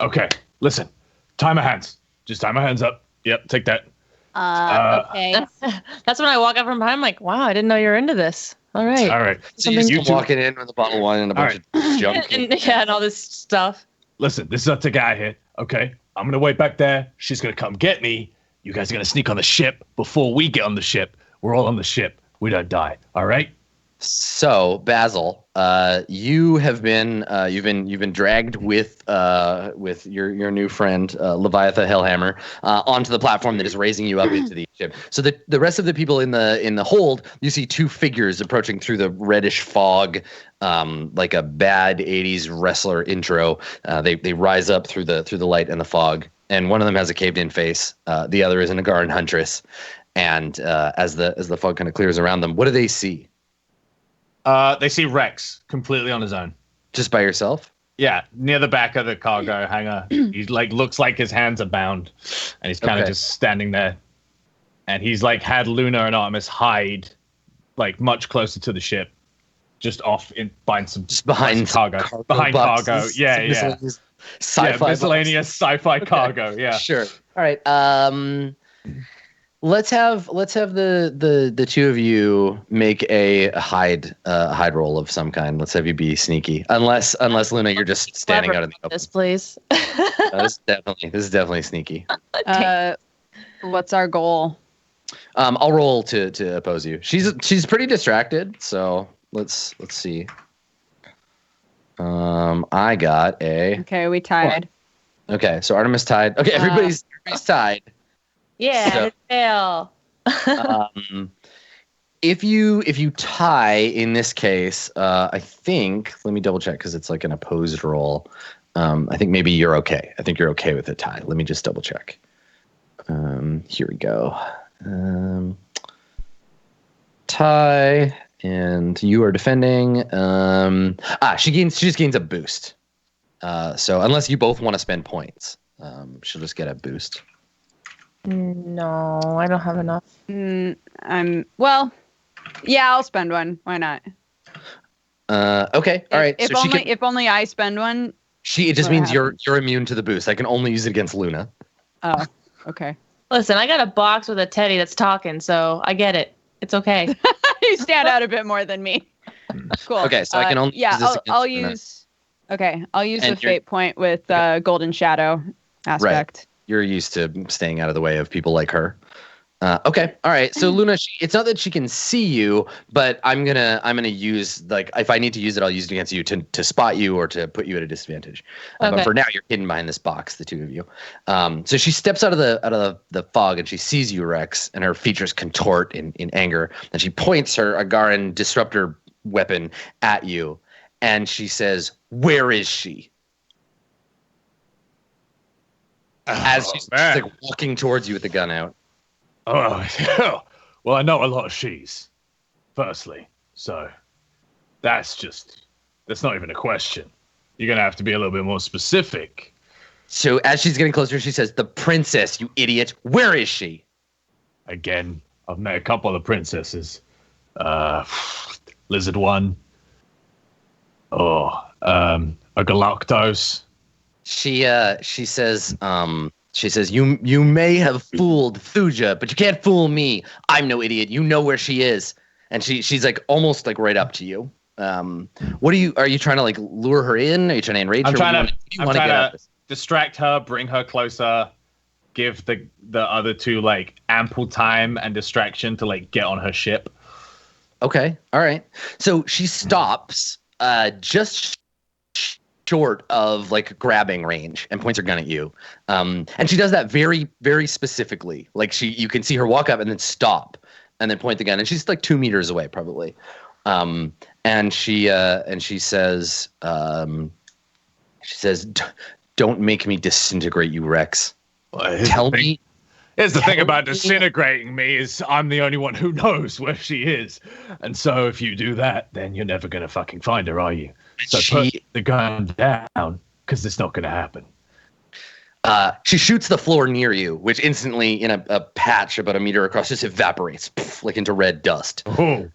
Okay, listen. Tie my hands. Just tie my hands up. Yep, take that. Okay. That's when I walk up from behind. I'm like, wow, I didn't know you were into this. All right. All right. So you You just two- walking in with a bottle of wine and a bunch of junk. and all this stuff. Listen, this is up to guy here. Okay, I'm gonna wait back there. She's gonna come get me. You guys are gonna sneak on the ship before we get on the ship. We're all on the ship. We don't die. All right. So Basil, you have been you've been dragged with your new friend Leviathan Hellhammer onto the platform that is raising you up into the ship. So the rest of the people in the hold, you see two figures approaching through the reddish fog, like a bad '80s wrestler intro. They rise up through the light and the fog, and one of them has a caved in face. The other is an Agaran huntress, and as the fog kind of clears around them, what do they see? They see Rex completely on his own. Just by yourself? Yeah, near the back of the cargo hangar. He like looks like his hands are bound, and he's kind of Okay. just standing there. And he's like had Luna and Artemis hide, like much closer to the ship, just off in behind some Just behind cargo. Behind boxes, cargo. Yeah, some yeah. miscellaneous Sci-fi miscellaneous sci-fi cargo. Yeah. boxes. Sure. All right. Let's have the two of you make a hide roll of some kind. Let's have you be sneaky. Unless Luna, you're just standing out in the open. This, please. This is definitely sneaky. What's our goal? I'll roll to oppose you. She's pretty distracted, so let's see. I got a Okay, we tied. Okay, so Artemis tied. Okay, everybody's tied. Yeah, So- his tail. If you tie in this case, I think, let me double check because it's like an opposed roll. I think maybe you're okay. I think you're okay with a tie. Let me just double check. Here we go. Tie, and you are defending. She just gains a boost. So unless you both want to spend points, she'll just get a boost. No, I don't have enough. I'll spend one. Why not? Okay, all right. If only I spend one. It just means you're immune to the boost. I can only use it against Luna. Oh, okay. Listen, I got a box with a teddy that's talking, so I get it. It's okay. You stand out a bit more than me. Cool. Okay, so I can only use this I'll against Luna. use. Okay, I'll use And the fate point with Golden Shadow aspect. You're used to staying out of the way of people like her. Okay, all right. So Luna, it's not that she can see you, but I'm gonna use, like, if I need to use it, I'll use it against you to spot you or to put you at a disadvantage. But Okay. for now, you're hidden behind this box, the two of you. So she steps out of the fog and she sees you, Rex, and her features contort in anger. And she points her Agaran disruptor weapon at you, and she says, "Where is she?" As she's like walking towards you with the gun out. Oh, well, I know a lot of she's, firstly. So that's not even a question. You're going to have to be a little bit more specific. So as she's getting closer, she says, "The princess, you idiot. Where is she?" Again, I've met a couple of princesses. Lizard one. A Galactos. She says, you may have fooled Thuja, but you can't fool me. I'm no idiot. You know where she is. And she's like almost like right up to you. Are you trying to like lure her in? Are you trying to enrage her? I'm trying to this? distract her, bring her closer, give the other two like ample time and distraction to like get on her ship. Okay. All right. So she stops just short of like grabbing range and points her gun at you. And she does that very, very specifically. Like you can see her walk up and then stop and then point the gun. And she's like 2 meters away probably. And she says, "Don't make me disintegrate you, Rex. Tell me." Here's the thing about me- disintegrating me is I'm the only one who knows where she is. And so if you do that, then you're never going to fucking find her, are you? So put the gun down, because it's not going to happen. She shoots the floor near you, which instantly, in a patch about 1 meter across, just evaporates, like into red dust. Oh.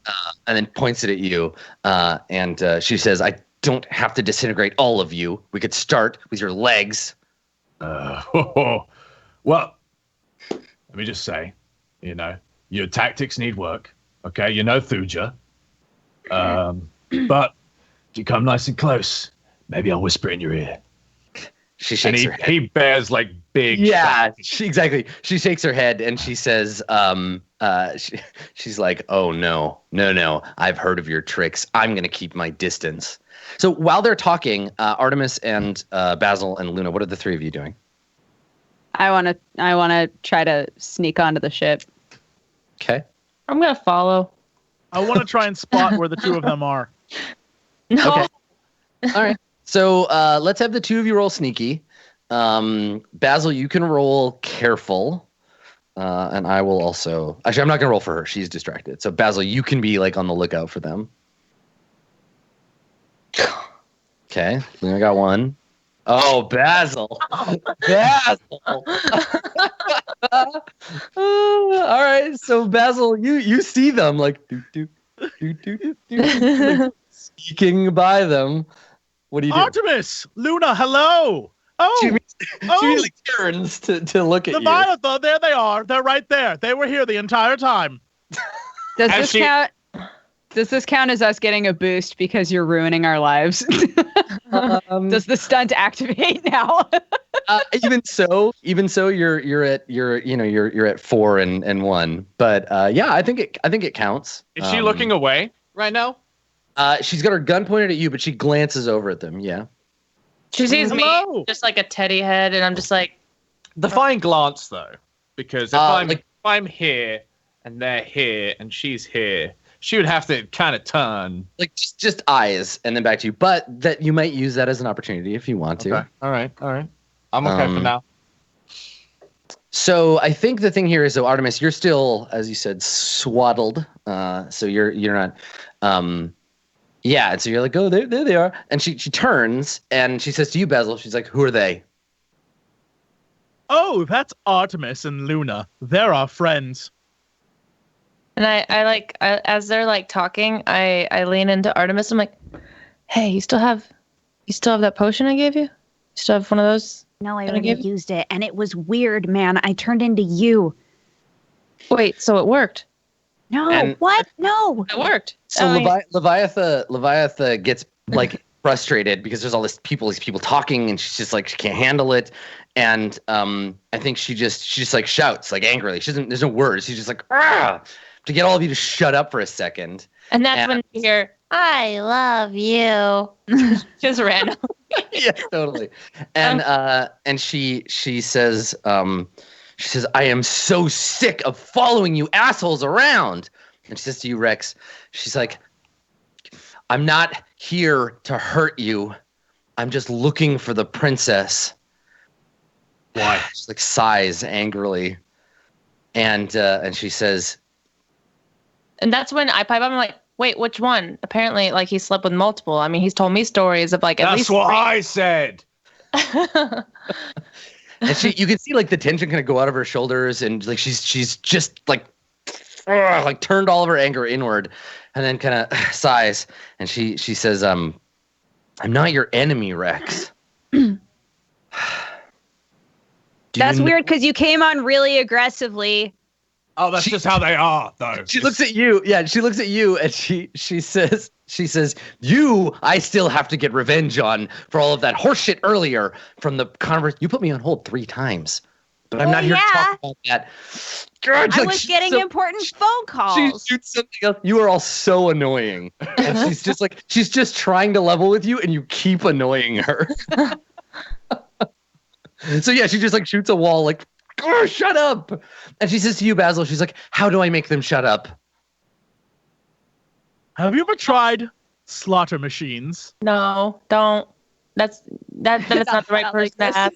And then points it at you. And she says, "I don't have to disintegrate all of you. We could start with your legs." Well, let me just say, your tactics need work. Okay, you know Thuja. But if you come nice and close, maybe I'll whisper in your ear. She shakes her head. He bears like big. Yeah, exactly. She shakes her head and she says, she's like, "Oh, no. I've heard of your tricks. I'm going to keep my distance." So while they're talking, Artemis and Basil and Luna, what are the three of you doing? I want to try to sneak onto the ship. Okay. I'm going to follow. I want to try and spot where the two of them are. No. Okay. All right. So let's have the two of you roll sneaky. Basil, you can roll careful. And I will also... Actually, I'm not going to roll for her. She's distracted. So Basil, you can be like on the lookout for them. Okay. Luna got one. Oh, Basil. Basil. All right. So Basil, you see them like like, sneaking by them. What do you do? Artemis! Luna, hello! She Oh, like turns to look at the you. Violet, though, there they are. They're right there. They were here the entire time. Does As this she- count? Does this count as us getting a boost because you're ruining our lives? Does the stunt activate now? Even so, you're at 4 and 1. But yeah, I think it counts. Is she looking away right now? She's got her gun pointed at you, but she glances over at them. Yeah. She sees Hello. me, just like a teddy head, and I'm just like, Define glance though, because if I'm here and they're here and she's here, she would have to kind of turn. Like just eyes and then back to you. But that you might use that as an opportunity if you want to. Okay. All right. I'm okay for now. So I think the thing here is, so Artemis, you're still, as you said, swaddled. So you're not. Yeah. And so you're like, oh, there they are. And she turns and she says to you, Basil, she's like, who are they? Oh, that's Artemis and Luna. They're our friends. and I as they're like talking, I lean into Artemis. I'm like, hey, you still have that potion I gave you? You still have one of those? No, I Did I already give- used it, and it was weird, man. I turned into you. Wait, so it worked? No, And- what? No. It worked. So Oh, yeah. Leviatha gets like frustrated because there's all these people talking, and she's just like she can't handle it. And I think she just like shouts like angrily. She doesn't. There's no words. She's just like ah, to get all of you to shut up for a second. And that's when you hear, I love you. Just random. Yeah, totally. And she says I am so sick of following you assholes around. And she says to you, Rex, she's like, I'm not here to hurt you. I'm just looking for the princess. Why? She like sighs angrily. And she says, And that's when I pipe up. I'm like, wait, which one? Apparently, like, he slept with multiple. I mean, he's told me stories of like at That's least what I said. and you can see like the tension kind of go out of her shoulders, and like she's just like turned all of her anger inward, and then kind of sighs, and she says, I'm not your enemy, Rex. That's weird because you came on really aggressively. Oh, that's just how they are, though. She looks at you. Yeah, she looks at you, and she says, you, I still have to get revenge on for all of that horseshit earlier from the conversation. You put me on hold 3 times, but I'm not here to talk about that. God, I was getting important phone calls. She shoots something else. You are all so annoying, and she's just trying to level with you, and you keep annoying her. So yeah, she just like shoots a wall, like, oh, shut up. And she says to you, Basil, she's like, how do I make them shut up? Have you ever tried slaughter machines? No, don't. That's not the right person to ask.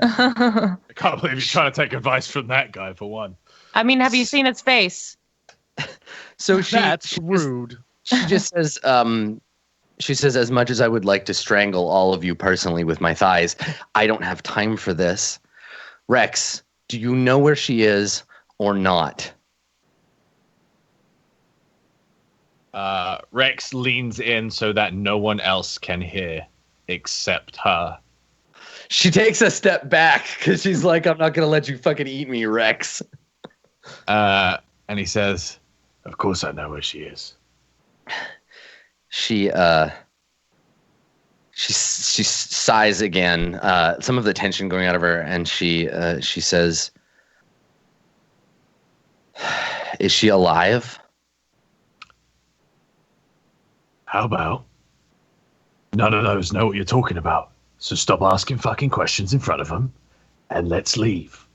I can't believe you're trying to take advice from that guy, for one. I mean, have you seen its face? So That's rude. She just says, as much as I would like to strangle all of you personally with my thighs, I don't have time for this. Rex, do you know where she is or not? Rex leans in so that no one else can hear except her. She takes a step back because she's like, I'm not going to let you fucking eat me, Rex. And he says, of course I know where she is. She sighs again, some of the tension going out of her, and she says, is she alive? How about none of those know what you're talking about? So stop asking fucking questions in front of them, and let's leave.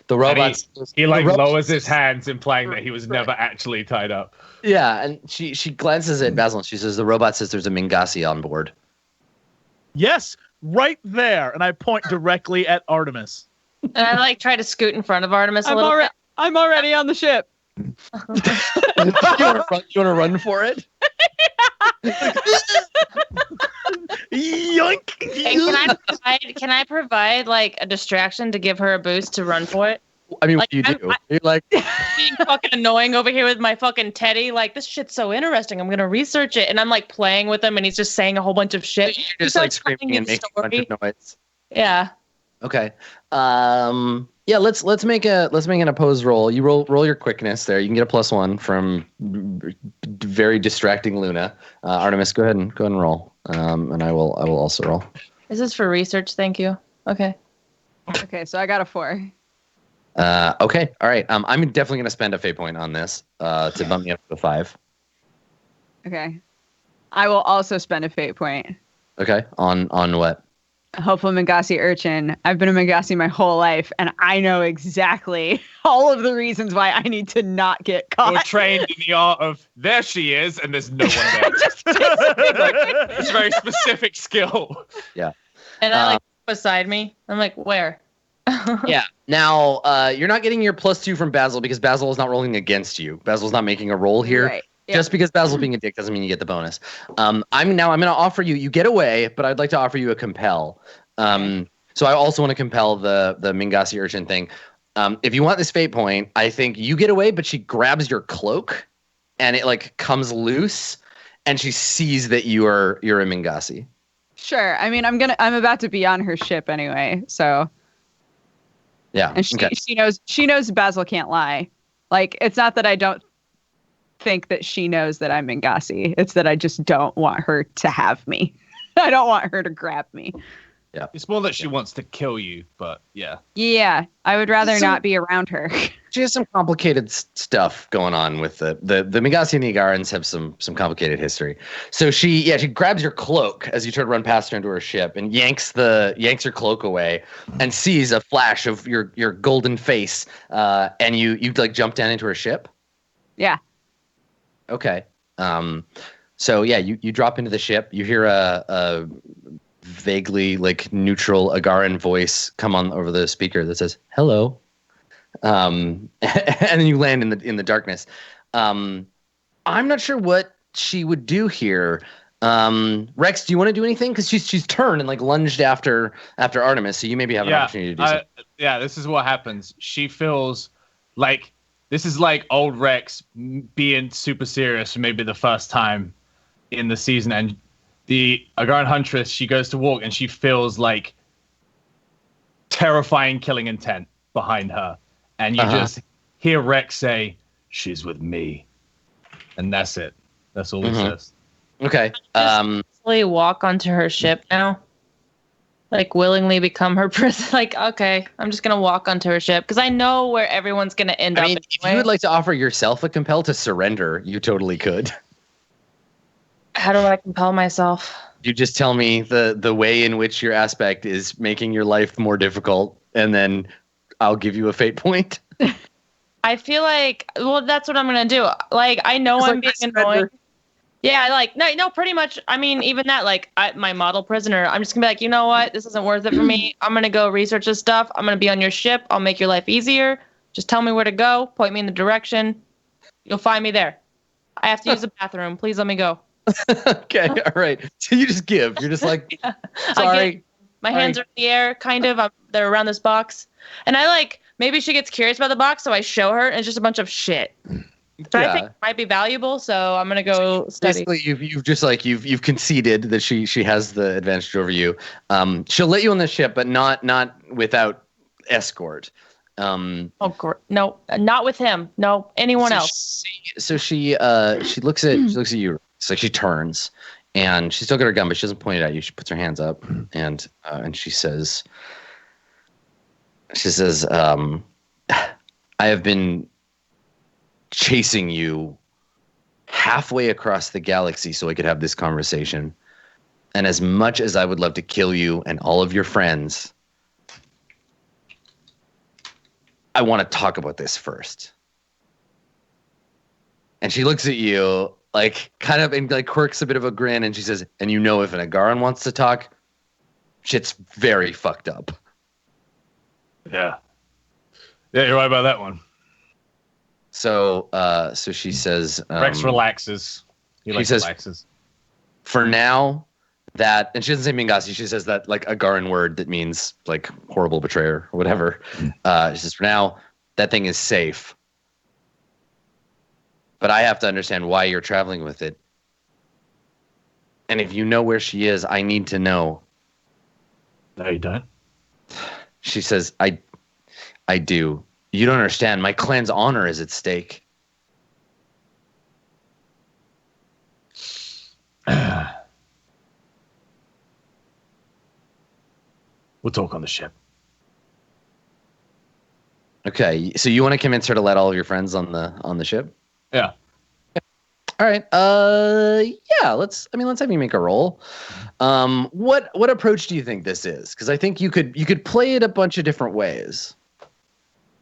The robot. He lowers his hands, implying that he was never actually tied up. Yeah, and she glances at Basil and she says, the robot says there's a Mingasi on board. Yes, right there. And I point directly at Artemis. And I like try to scoot in front of Artemis a little bit. I'm already on the ship. You want to run for it? Yoink! And can I provide like a distraction to give her a boost to run for it? I mean, Like, what do you do? You're like, Being fucking annoying over here with my fucking teddy. Like, this shit's so interesting. I'm gonna research it. And I'm like playing with him, and he's just saying a whole bunch of shit. you're He just like starts telling screaming me and the making a bunch story. of noise. Yeah. Okay. Yeah, let's make an opposed roll. You roll your quickness there. You can get a +1 from very distracting Luna. Artemis, go ahead and roll. And I will also roll. This is for research. Thank you. Okay. Okay, so I got a 4. Okay. All right. I'm definitely gonna spend a fate point on this to bump me up to 5. Okay. I will also spend a fate point. Okay. On what? Hopeful Mangasi urchin. I've been a Mangasi my whole life, and I know exactly all of the reasons why I need to not get caught. You're trained in the art of there she is, and there's no one there. It's a very specific skill. Yeah. And I like beside me. I'm like, where? Yeah. Now, you're not getting your +2 from Basil because Basil is not rolling against you. Basil's not making a roll here. Right. Yeah. Just because Basil's being a dick doesn't mean you get the bonus. I'm going to offer you. You get away, but I'd like to offer you a compel. So I also want to compel the Mingasi urchin thing. If you want this fate point, I think you get away, but she grabs your cloak, and it like comes loose, and she sees that you're a Mingasi. Sure. I mean, I'm about to be on her ship anyway, so. Yeah. And she knows Basil can't lie. Like, it's not that I don't think that she knows that I'm Mingasi. It's that I just don't want her to have me. I don't want her to grab me. Yeah. It's more that she wants to kill you, but yeah. Yeah, I would rather not be around her. She has some complicated stuff going on with the Mingasi and the Igarans have some complicated history. So she grabs your cloak as you try to run past her into her ship and yanks your cloak away and sees a flash of your golden face. And you like jump down into her ship. Yeah. Okay. So yeah, you drop into the ship. You hear a vaguely like neutral Agaran voice come on over the speaker that says hello. And then you land in the darkness. I'm not sure what she would do here. Rex, do you want to do anything? Because she's turned and like lunged after Artemis, so you maybe have an opportunity to do something. Yeah, this is what happens. She feels like this is like old Rex being super serious for maybe the first time in the season, and the Agaran Huntress, she goes to walk and she feels like terrifying killing intent behind her. And you just hear Rex say, "She's with me." And that's it. That's all he says. Okay. Willingly walk onto her ship now. Like willingly become her prisoner. Like, okay, I'm just gonna walk onto her ship because I know where everyone's gonna end up. I mean, if you would like to offer yourself a compel to surrender, you totally could. How do I compel myself? You just tell me the way in which your aspect is making your life more difficult, and then I'll give you a fate point. I feel like, well, that's what I'm gonna do. Like, I know I'm being annoying. Yeah, like no, pretty much. I mean, even that, like, my model prisoner. I'm just gonna be like, you know what? This isn't worth it for me. I'm gonna go research this stuff. I'm gonna be on your ship. I'll make your life easier. Just tell me where to go. Point me in the direction. You'll find me there. I have to use the bathroom. Please let me go. Okay, all right. So you just give. You're just like, sorry. My hands are in the air, kind of. They're around this box. And I like, maybe she gets curious about the box, so I show her, and it's just a bunch of shit. But I think it might be valuable, so I'm gonna go study. Basically, you've just like you've conceded that she has the advantage over you. She'll let you on the ship, but not without escort. No, not with him. No, anyone else. She looks at you. It's like she turns, and she's still got her gun, but she doesn't point it at you. She puts her hands up, and she says, I have been chasing you halfway across the galaxy so I could have this conversation. And as much as I would love to kill you and all of your friends, I want to talk about this first. And she looks at you like kind of and like quirks a bit of a grin, and she says, and you know, if an Agaran wants to talk, shit's very fucked up. Yeah, you're right about that one. So she says, Rex relaxes. Relaxes. For now, that, and she doesn't say Mingasi, she says that like Agaran word that means like horrible betrayer or whatever. She says, for now, that thing is safe. But I have to understand why you're traveling with it. And if you know where she is, I need to know. No, you don't. She says, I do. You don't understand. My clan's honor is at stake. We'll talk on the ship. Okay, so you want to convince her to let all of your friends on the ship? Yeah. All right. Yeah. Let's have you make a roll. What approach do you think this is? Because I think you could play it a bunch of different ways.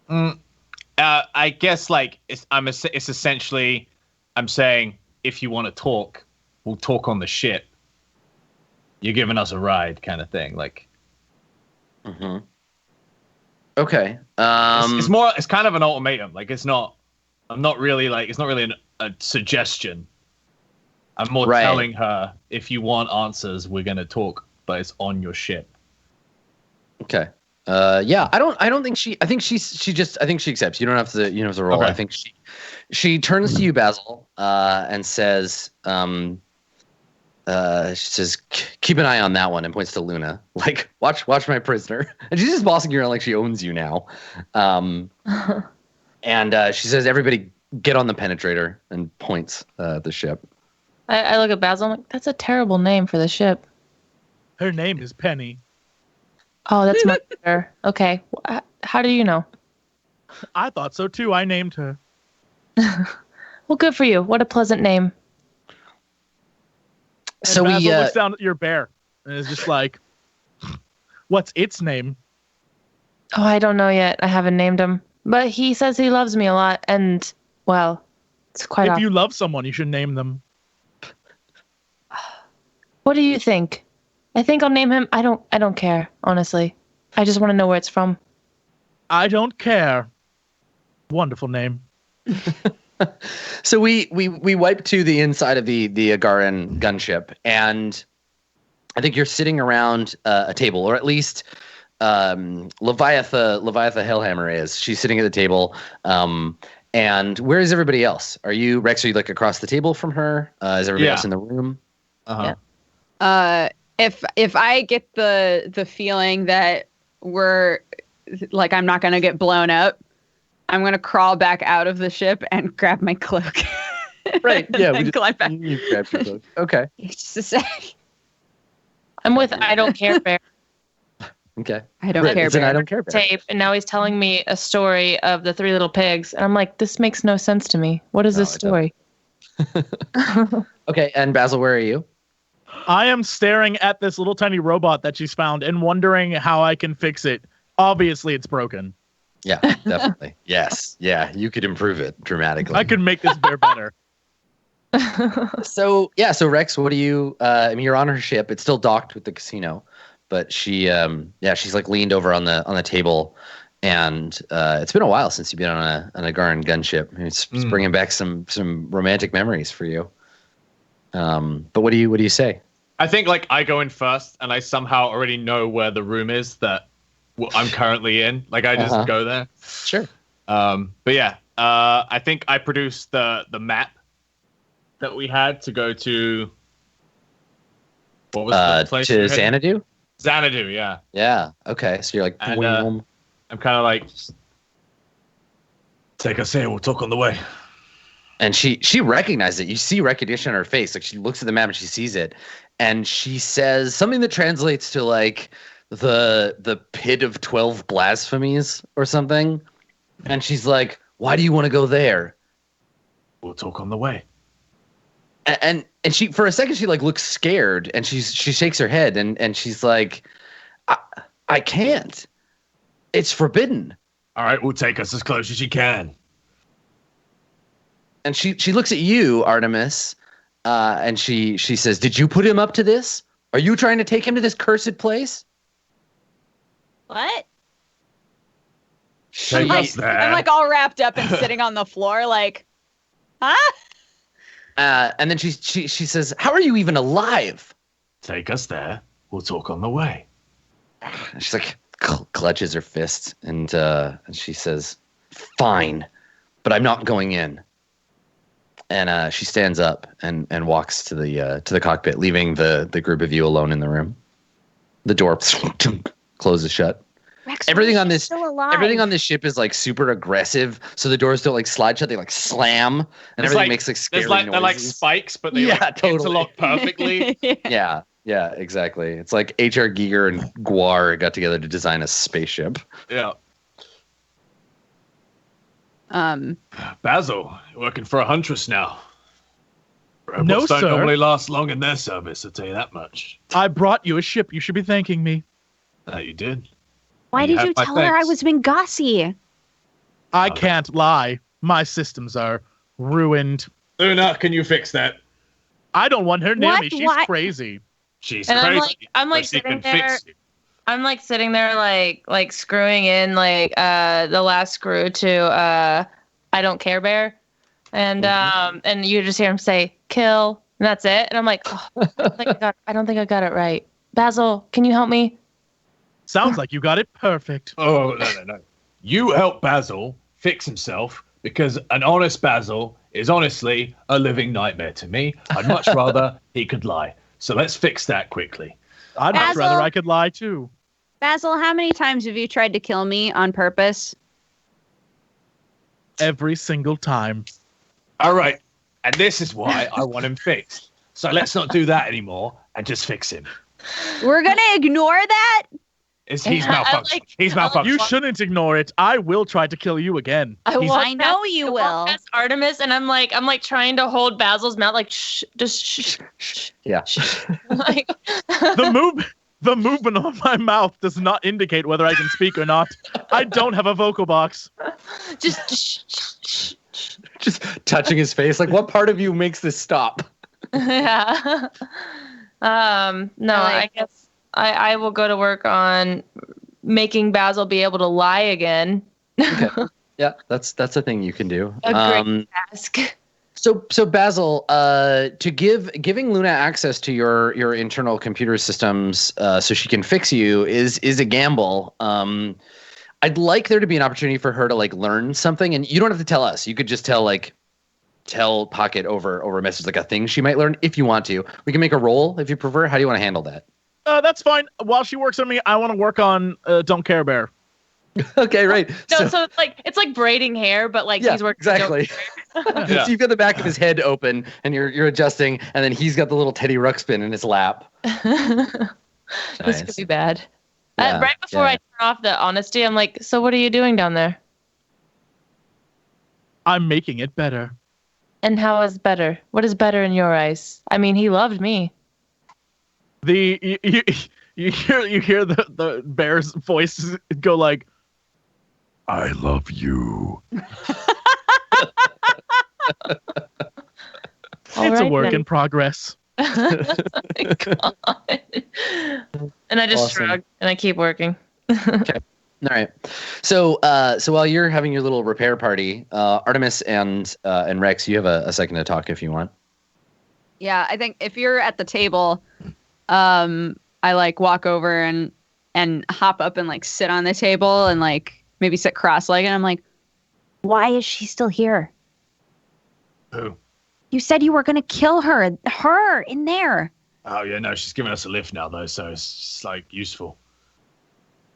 I guess like it's essentially I'm saying if you want to talk, we'll talk on the ship. You're giving us a ride, kind of thing. Like, Okay. It's kind of an ultimatum. Like it's not really a suggestion. I'm more telling her if you want answers, we're gonna talk, but it's on your ship. Okay. Yeah. I don't think she. I think she accepts. You don't have to roll. Okay. I think she turns to you, Basil, and says, she says, keep an eye on that one, and points to Luna. Like, watch my prisoner. And she's just bossing you around like she owns you now. And she says, everybody get on the penetrator, and points at the ship. I look at Basil. I'm like, that's a terrible name for the ship. Her name is Penny. Oh, that's much better. Okay. How do you know? I thought so too. I named her. Well, good for you. What a pleasant name. And So Basil we looks down at your bear and is just like, what's its name? Oh, I don't know yet. I haven't named him. But he says he loves me a lot, and, well, it's quite If you love someone, you should name them. What do you think? I think I'll name him. I don't care, honestly. I just want to know where it's from. I don't care. Wonderful name. So we wipe to the inside of the Agaran gunship, and I think you're sitting around a table, or at least Leviatha Hellhammer is. She's sitting at the table. And where is everybody else? Are you, Rex? Are you like across the table from her? Is everybody else in the room? Yeah. If I get the feeling that we're like I'm not gonna get blown up, I'm gonna crawl back out of the ship and grab my cloak. Right. Yeah. And climb back. You grabbed your cloak. Okay. Just a sec. I'm with I don't care bear Okay. I don't Right, care. it's an Bear. I don't care bear. tape, and now he's telling me a story of the three little pigs, and I'm like, this makes no sense to me. What is No, this it story? Okay. And Basil, where are you? I am staring at this little tiny robot that she's found and wondering how I can fix it. Obviously, it's broken. Yeah, definitely. Yes. Yeah. You could improve it dramatically. I could make this bear better. So Rex, what do you? I mean, you're on her ship. It's still docked with the casino, but she's like leaned over on the table, and it's been a while since you've been on a Garan gunship. I mean, it's bringing back some romantic memories for you. But what do you say? I think like I go in first, and I somehow already know where the room is that I'm currently in. Like I just go there. Sure. But yeah, I think I produced the map that we had to go to. What was the place? To Xanadu? Xanadu, yeah. Yeah. Okay. So you're like, And, I'm kind of like, take us here. We'll talk on the way. and she recognized it. You see recognition on her face. Like she looks at the map and she sees it, and she says something that translates to like the pit of 12 blasphemies or something. And she's like, "Why do you want to go there?" We'll talk on the way. And she, for a second, she like looks scared, and she shakes her head, and she's like, I can't. It's forbidden. All right, we'll take us as close as you can. And she looks at you, Artemis, and she says, "Did you put him up to this? Are you trying to take him to this cursed place?" What? Take us there. I'm like all wrapped up and sitting on the floor, like, huh? And then she says, "How are you even alive?" Take us there. We'll talk on the way. And she's like, clutches her fist, and she says, "Fine, but I'm not going in." And she stands up and walks to the cockpit, leaving the group of you alone in the room. The door closes shut. Rex, Everything on this still alive. Everything on this ship is like super aggressive, so the doors don't like slide shut. They like slam, and It's everything like- makes like scary There's like noises. they're like spikes, but they Yeah, like totally. interlock perfectly. Yeah, exactly. It's like H.R. Giger and Guar got together to design a spaceship. Yeah. Um, Basil, you're working for a huntress now. Robots No, don't sir. normally last long in their service, I'll tell you that much. I brought you a ship. You should be thanking me. You did. Why You did have you my tell her I thanks. was being gossy? I can't lie. My systems are ruined. Luna, can you fix that? I don't want her near What? me. She's Why? crazy. She's And crazy. I'm like but she sitting can fix there. you. I'm like sitting there like screwing in like the last screw to I don't care bear. And and you just hear him say kill, and that's it. And I'm like, oh, I don't think I got it right. Basil, can you help me? Sounds like you got it perfect. Oh, no. You help Basil fix himself because an honest Basil is honestly a living nightmare to me. I'd much rather he could lie. So let's fix that quickly. I'd much Basil? rather I could lie too. Basil, how many times have you tried to kill me on purpose? Every single time. All right. And this is why I want him fixed. So let's not do that anymore and just fix him. We're gonna ignore that? He's I malfunctioning. like- He's I like- malfunctioning. You shouldn't ignore it. I will try to kill you again. I know you will. Past Artemis, and I'm like trying to hold Basil's mouth, like shh, just shh. Yeah. Like, The movement on my mouth does not indicate whether I can speak or not. I don't have a vocal box. just shh. Just touching his face. Like, what part of you makes this stop? Yeah. No, I guess I will go to work on making Basil be able to lie again. Okay. Yeah, that's a thing you can do. A great task. So Basil, giving Luna access to your internal computer systems so she can fix you is a gamble. I'd like there to be an opportunity for her to like learn something, and you don't have to tell us. You could just tell Pokket over a message, like a thing she might learn if you want to. We can make a roll if you prefer. How do you want to handle that? That's fine. While she works on me, I want to work on Don't Care Bear. Okay, right. No, so it's like braiding hair, but like yeah, he's working. exactly. Yeah. So you've got the back of his head open, and you're adjusting, and then he's got the little Teddy Ruxpin in his lap. This could be bad. Yeah, Right before yeah. I turn off the honesty, I'm like, so what are you doing down there? I'm making it better. And how is better? What is better in your eyes? I mean, he loved me. You hear the bear's voice go like, I love you. It's a work in progress. Oh my God. And I just Awesome. shrug and I keep working. All right. So while you're having your little repair party, Artemis and Rex, you have a second to talk if you want. Yeah, I think if you're at the table, I like walk over and hop up and like sit on the table and like maybe sit cross-legged. And I'm like, why is she still here? Who? You said you were gonna kill her in there. Oh, yeah, no, she's giving us a lift now, though, so it's just, like, useful.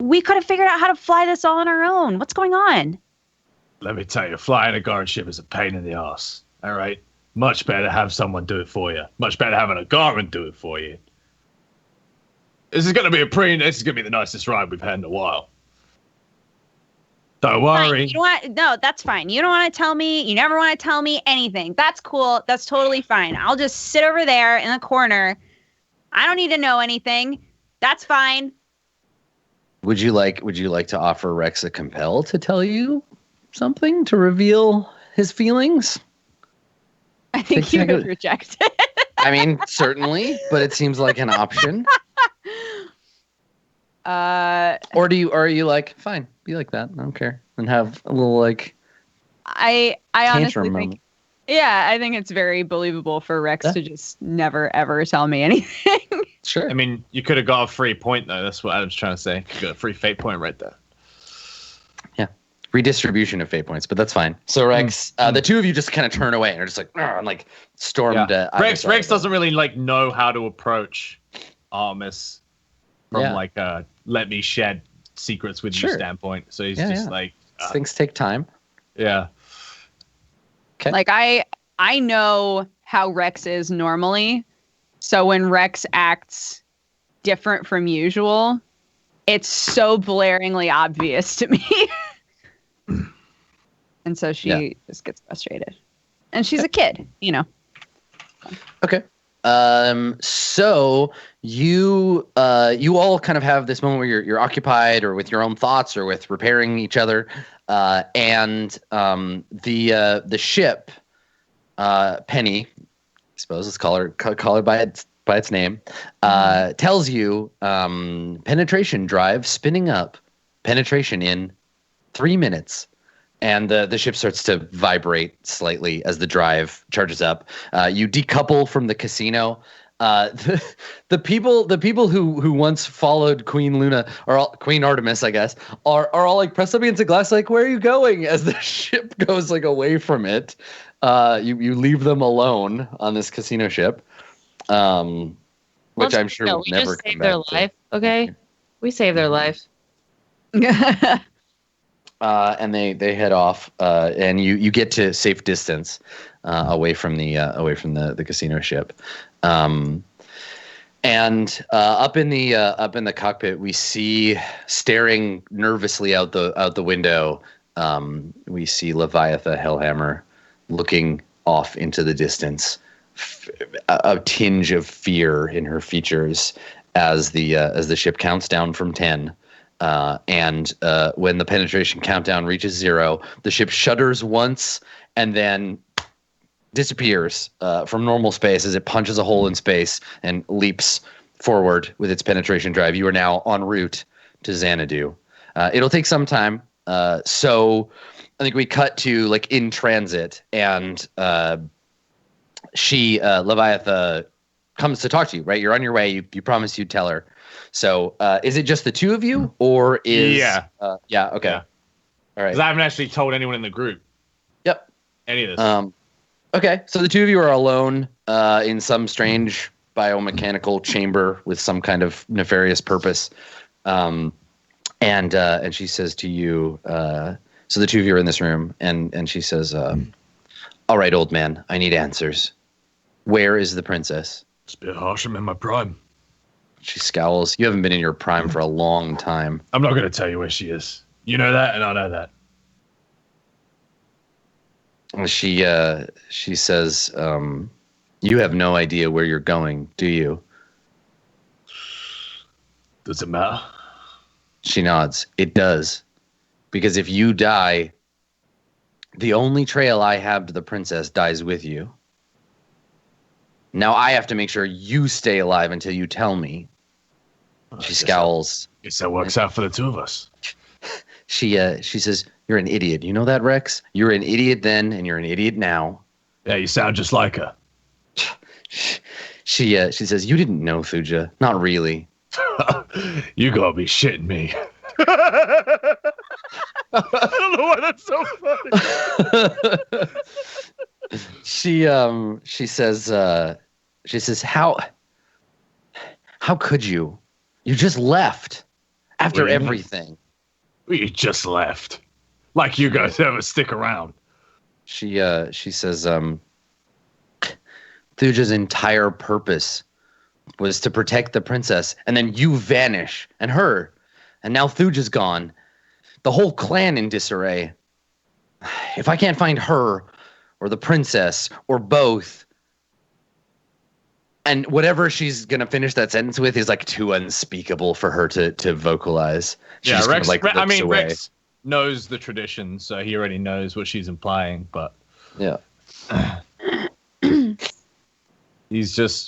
We could have figured out how to fly this all on our own. What's going on? Let me tell you, flying a guard ship is a pain in the ass, all right? Much better have someone do it for you. Much better having a Garmin do it for you. This is going to be the nicest ride we've had in a while. Don't Fine. worry. You don't want, no, that's fine. You don't want to tell me. You never want to tell me anything. That's cool. That's totally fine. I'll just sit over there in the corner. I don't need to know anything. That's fine. Would you like to offer Rex a compel to tell you something to reveal his feelings? I think you would reject it. I mean, certainly, but it seems like an option. Or are you like, fine, be like that, I don't care, and have a little like I honestly tantrum think, moment. yeah, I think it's very believable for Rex Yeah. to just never ever tell me anything. Sure. I mean, you could have got a free point, though. That's what Adam's trying to say. You got a free fate point right there. Redistribution of fate points, but that's fine. So Rex, the two of you just kind of turn away and are just like, "Argh," and like stormed. Yeah. Either Rex side of it. doesn't really, like, know how to approach Artemis from, Yeah. like, a let me shed secrets with you Sure. standpoint. So he's Yeah, just yeah. like, Things take time. yeah. Okay. Like I know how Rex is normally. So when Rex acts different from usual, it's so blaringly obvious to me. And so she just gets frustrated. And she's a kid, you know. Okay. So you all kind of have this moment where you're occupied or with your own thoughts or with repairing each other, and the ship, Penny, I suppose let's call her by its name, tells you penetration drive spinning up, penetration in 3 minutes. And the ship starts to vibrate slightly as the drive charges up. You decouple from the casino. The people who once followed Queen Luna, or Queen Artemis, I guess, are all like pressed up against the glass, like, where are you going? As the ship goes like away from it, you leave them alone on this casino ship, which I'm sure will we never just come saved their back. life. Okay, we saved their life. And they head off, and you get to safe distance away from the casino ship, and up in the cockpit we see, staring nervously out the window, we see Leviatha Hellhammer looking off into the distance, a tinge of fear in her features as the ship counts down from 10. And when the penetration countdown reaches 0, the ship shudders once and then disappears from normal space as it punches a hole in space and leaps forward with its penetration drive. You are now en route to Xanadu. It'll take some time. So I think we cut to like in transit, and Leviatha comes to talk to you, right? You're on your way. You promised you'd tell her. So is it just the two of you, or is Yeah. Yeah, okay. Yeah. All right. Because I haven't actually told anyone in the group Yep. any of this. Okay, so the two of you are alone in some strange biomechanical chamber with some kind of nefarious purpose, and she says to you, so the two of you are in this room, and she says, "All right, old man, I need answers. Where is the princess?" It's a bit harsh. I'm in my prime. She scowls. You haven't been in your prime for a long time. I'm not going to tell you where she is. You know that, and I know that. She says, "You have no idea where you're going, do you?" Does it matter? She nods. It does. Because if you die, the only trail I have to the princess dies with you. Now I have to make sure you stay alive until you tell me. She scowls. Guess that works out for the two of us. She says, "You're an idiot. You know that, Rex? You're an idiot then, and you're an idiot now." Yeah, you sound just like her. She says, "You didn't know, Thuja. Not really." You gotta be shitting me. I don't know why that's so funny. She says, how could you? You just left after What do you mean? everything. We just left. Like you guys ever stick around. She says, Thuja's entire purpose was to protect the princess, and then you vanish, and her, and now Thuja's gone. The whole clan in disarray. If I can't find her, or the princess, or both, and whatever she's gonna finish that sentence with is like too unspeakable for her to vocalize. She just Rex. kind of, like, looks away. Rex knows the tradition, so he already knows what she's implying. But Yeah.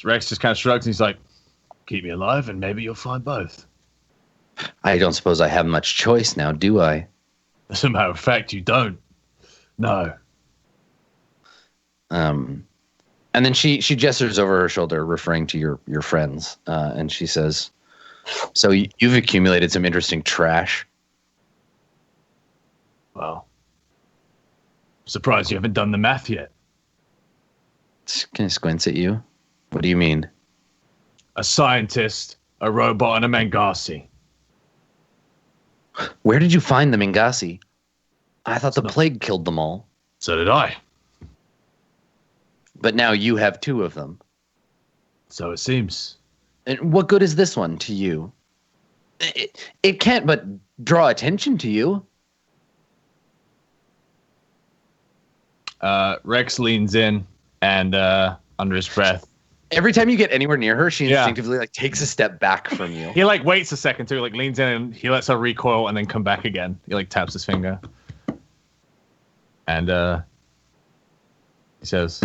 Rex just kind of shrugs and he's like, "Keep me alive, and maybe you'll find both." I don't suppose I have much choice now, do I? As a matter of fact, you don't. No. And then she gestures over her shoulder, referring to your friends, and she says, "So you've accumulated some interesting trash." Well, I'm surprised you haven't done the math yet. Kind of squints at you. What do you mean? A scientist, a robot, and a Mangasi. Where did you find the Mingasi? I thought the plague killed them all. So did I. But now you have 2 of them. So it seems. And what good is this one to you? It can't but draw attention to you. Rex leans in, and I under his breath. Every time you get anywhere near her, she Yeah. instinctively like takes a step back from you. He like waits a second too, like leans in and he lets her recoil and then come back again. He like taps his finger. And he says,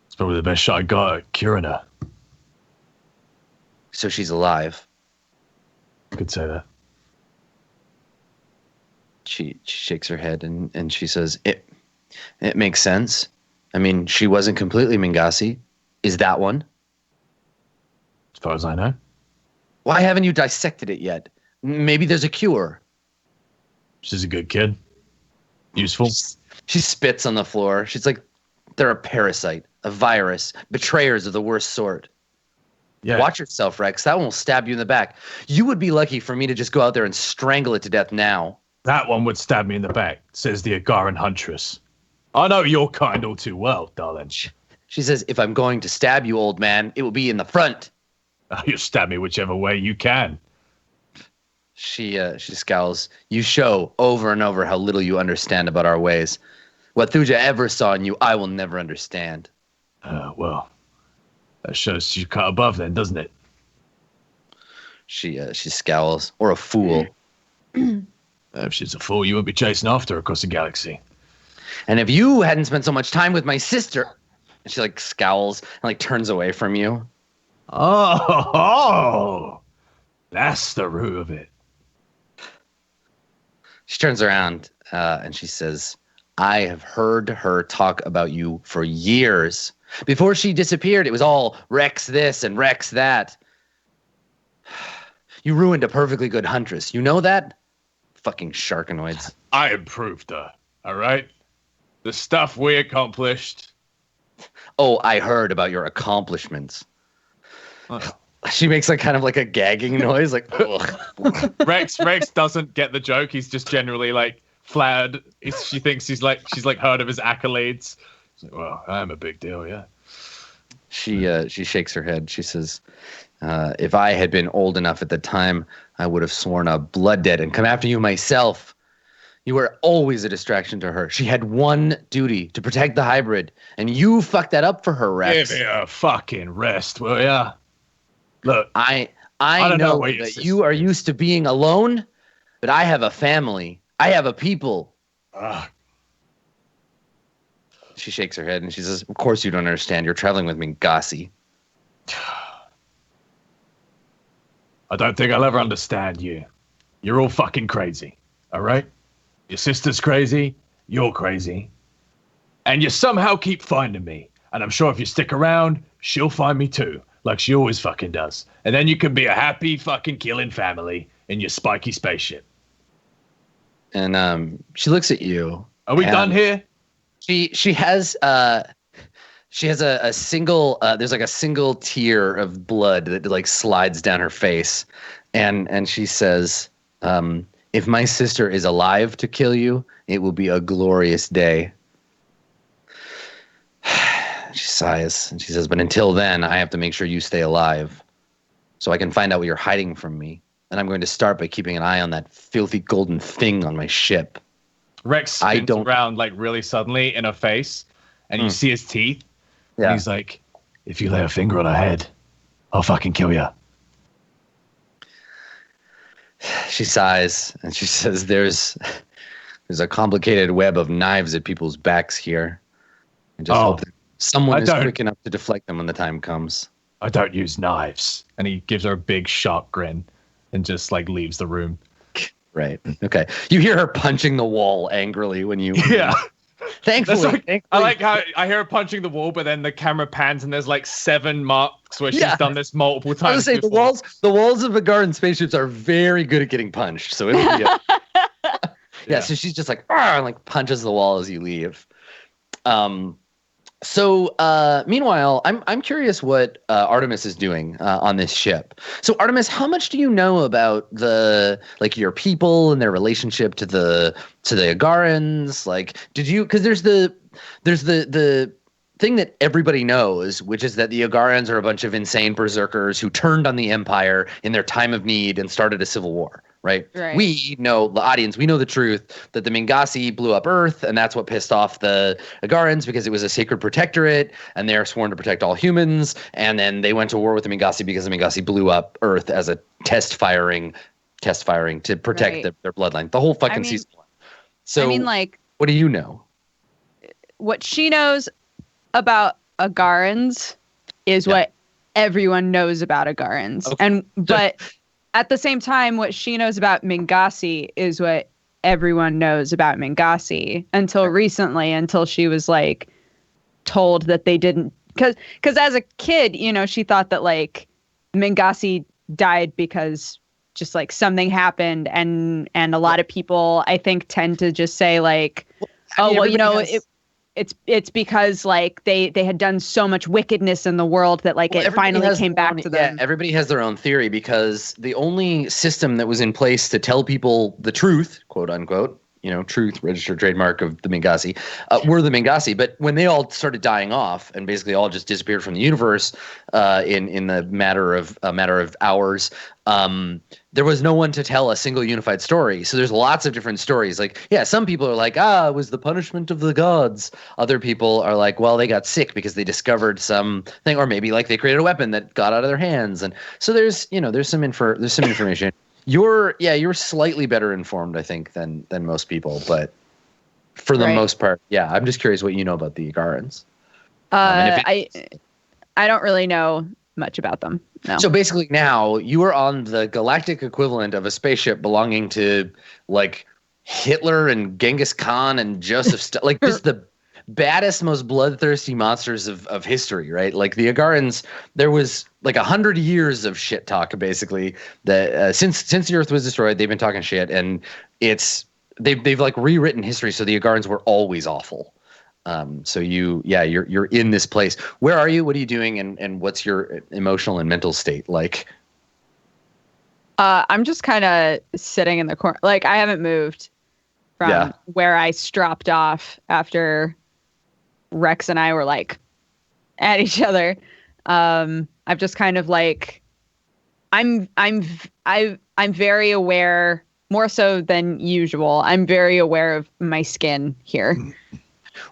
"It's probably the best shot I got at curing her." So she's alive. I could say that. She shakes her head and she says, It makes sense. I mean, she wasn't completely Mingasi. Is that one? As far as I know. Why haven't you dissected it yet? Maybe there's a cure. She's a good kid. Useful. She spits on the floor. She's like, they're a parasite, a virus, betrayers of the worst sort. Yeah. Watch yourself, Rex. That one will stab you in the back. You would be lucky for me to just go out there and strangle it to death now. That one would stab me in the back, says the Agaran huntress. I know your kind all too well, darling. She says, if I'm going to stab you, old man, it will be in the front. You stab me whichever way you can. She scowls. You show over and over how little you understand about our ways. What Thuja ever saw in you, I will never understand. Well, that shows you cut above then, doesn't it? She scowls. Or a fool. If she's a fool, you wouldn't be chasing after her across the galaxy. And if you hadn't spent so much time with my sister... And she like scowls and like turns away from you. Oh, that's the root of it. She turns around and she says, I have heard her talk about you for years. Before she disappeared, it was all Rex this and Rex that. You ruined a perfectly good huntress. You know that? Fucking sharkanoids. I improved her, all right? The stuff we accomplished. Oh, I heard about your accomplishments. She makes like kind of like a gagging noise, like ugh. Rex doesn't get the joke. He's just generally like flattered. She thinks she's like heard of his accolades. She's like, well, I'm a big deal, yeah. She shakes her head. She says, if I had been old enough at the time, I would have sworn a blood debt and come after you myself. You were always a distraction to her. She had one duty, to protect the hybrid, and you fucked that up for her, Rex. Give me a fucking rest, will ya? Look, I don't know know where your that sister you are used to being alone, but I have a family. I have a people. She shakes her head and she says, of course you don't understand. You're traveling with me, Gossi. I don't think I'll ever understand you. You're all fucking crazy, all right? Your sister's crazy, you're crazy. And you somehow keep finding me. And I'm sure if you stick around, she'll find me too, like she always fucking does. And then you can be a happy fucking killing family in your spiky spaceship. And she looks at you. Are we done here? She has a single there's like a single tear of blood that like slides down her face, and she says, if my sister is alive to kill you, it will be a glorious day. She sighs and she says, but until then, I have to make sure you stay alive so I can find out what you're hiding from me. And I'm going to start by keeping an eye on that filthy golden thing on my ship. Rex spins around like really suddenly in her face, and you see his teeth. Yeah. And he's like, if you lay a finger on her head, I'll fucking kill you. She sighs and she says, there's a complicated web of knives at people's backs here. I just hope that someone is quick enough to deflect them when the time comes. I don't use knives. And he gives her a big sharp grin and just like leaves the room. Right. Okay. You hear her punching the wall angrily when you... Yeah. Thankfully. I like how I hear her punching the wall, but then the camera pans and there's like 7 marks where she's done this multiple times. I was saying the walls of Agaran spaceships are very good at getting punched. So it'll be so she's just like, and like punches the wall as you leave. So meanwhile, I'm curious what Artemis is doing on this ship. So Artemis, how much do you know about your people and their relationship to the Agarans? Like, did you? Because there's the thing that everybody knows, which is that the Agarans are a bunch of insane berserkers who turned on the Empire in their time of need and started a civil war. right? Right. We know, the audience, we know the truth that the Mingasi blew up Earth, and that's what pissed off the Agarans because it was a sacred protectorate, and they're sworn to protect all humans. And then they went to war with the Mingasi because the Mingasi blew up Earth as a test firing to protect Right. their bloodline. The whole fucking I mean- season one. So I mean, like, what do you know? what she knows about Agarans is Yeah. what everyone knows about Agarans. Okay. But at the same time, what she knows about Mingasi is what everyone knows about Mingasi until recently, until she was like told that they didn't, because as a kid, you know, she thought that like Mingasi died because just like something happened, and a lot of people I think tend to just say like, I mean, oh well, you know, everybody has- it's because like they had done so much wickedness in the world that like Well, it everybody finally has came their back own- to them. Yeah, everybody has their own theory because the only system that was in place to tell people the truth, quote unquote, you know, truth, registered trademark of the Mingasi, were the Mingasi. But when they all started dying off and basically all just disappeared from the universe in the matter of hours, there was no one to tell a single unified story. So there's lots of different stories. Like, yeah, some people are like, it was the punishment of the gods. Other people are like, well, they got sick because they discovered something, or maybe like they created a weapon that got out of their hands. And so there's some information. You're slightly better informed, I think, than most people, but for the Right. most part, yeah. I'm just curious what you know about the Agarans. I don't really know much about them. No. So basically, now you are on the galactic equivalent of a spaceship belonging to like Hitler and Genghis Khan and Joseph Stalin, like just the baddest, most bloodthirsty monsters of history, right? Like the Agarans, there was like 100 years of shit talk, basically. That since the Earth was destroyed, they've been talking shit, and they've like rewritten history. So the Agarans were always awful. So you're in this place. Where are you? What are you doing? And what's your emotional and mental state like? I'm just kind of sitting in the corner. Like I haven't moved from where I stropped off after Rex and I were like at each other. I'm just kind of like, I'm very aware, more so than usual. I'm very aware of my skin here.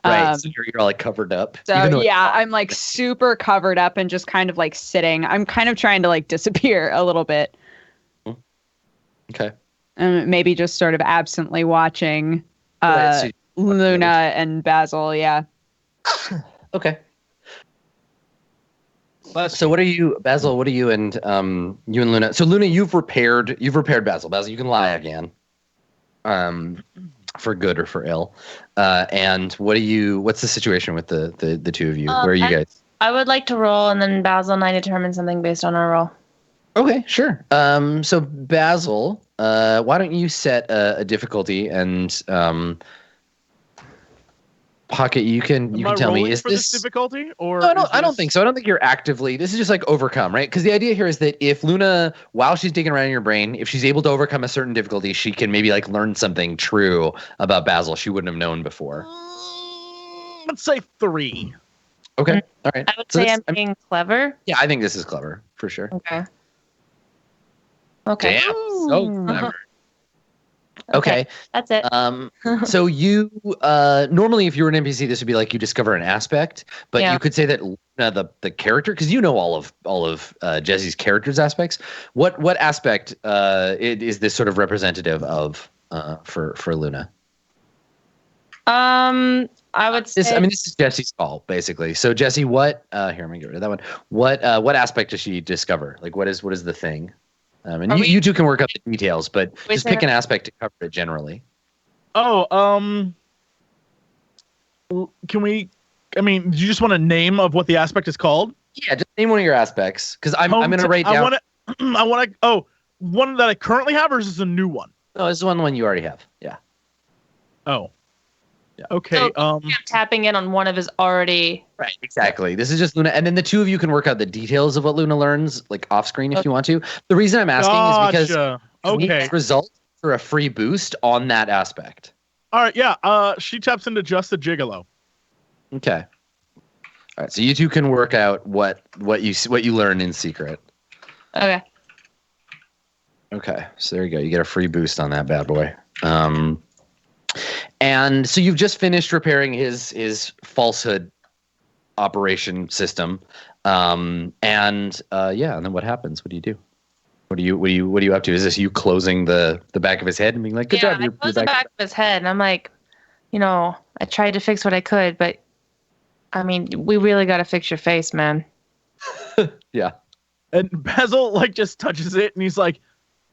Right. So you're all like covered up. So yeah, I'm like super covered up and just kind of like sitting. I'm kind of trying to like disappear a little bit. Okay. And maybe just sort of absently watching Right, so Luna and Basil. Yeah. Okay. So what are you, Basil? What are you and Luna? So Luna, you've repaired Basil. Basil, you can lie again, for good or for ill. And what's the situation with the two of you? Where are you guys? I would like to roll, and then Basil and I determine something based on our roll. Okay, sure. So Basil, why don't you set a difficulty, and Pokket, you can tell me, is for this difficulty, or No, I don't think so. I don't think you're actively. This is just like overcome, right? Because the idea here is that if Luna, while she's digging around in your brain, if she's able to overcome a certain difficulty, she can maybe like learn something true about Basil she wouldn't have known before. Let's say 3. Okay, all right. I would So say this- I'm being clever. Yeah, I think this is clever for sure. Okay. Okay. Damn, so clever. Okay. That's it. So you normally, if you were an NPC, this would be like you discover an aspect, but Yeah. you could say that Luna, the character, because you know all of Jesse's character's aspects. What aspect is this sort of representative of for Luna? I would say. This is Jesse's call basically. So Jesse, what? Here, I'm gonna get rid of that one. What aspect does she discover? Like, what is the thing? And you two can work out the details, but just pick an aspect to cover it generally. Oh, can we? I mean, do you just want a name of what the aspect is called? Yeah, just name one of your aspects, because I'm gonna write down. I want to. Oh, one that I currently have, or is this a new one? No, this is one you already have. Yeah. Oh. Yeah. Okay. So, I'm tapping in on one of his already. Right. Exactly. This is just Luna, and then the two of you can work out the details of what Luna learns, like off screen, if you want to. The reason I'm asking is because we get results for a free boost on that aspect. All right. Yeah. She taps into just a gigolo. Okay. All right. So you two can work out what you learn in secret. Okay. Okay, so there you go. You get a free boost on that bad boy. And so you've just finished repairing his falsehood operation system. And then what happens? What do you do? What are you up to? Is this you closing the back of his head and being like, "Good job, I closed the back of his head, and I'm like, I tried to fix what I could, but I mean, we really got to fix your face, man. Yeah. And Basil just touches it, and he's like,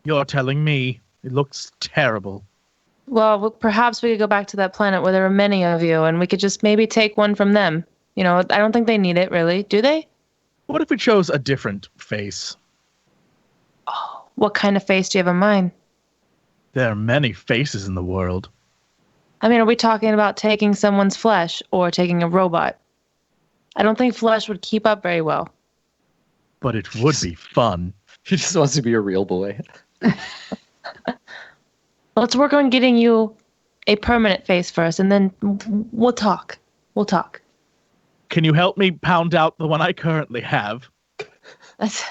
"You're telling me it looks terrible." Well, perhaps we could go back to that planet where there are many of you, and we could just maybe take one from them. I don't think they need it, really. Do they? What if we chose a different face? Oh, what kind of face do you have in mind? There are many faces in the world. I mean, are we talking about taking someone's flesh or taking a robot? I don't think flesh would keep up very well. But it would be fun. He just wants to be a real boy. Let's work on getting you a permanent face first, and then we'll talk. Can you help me pound out the one I currently have? It's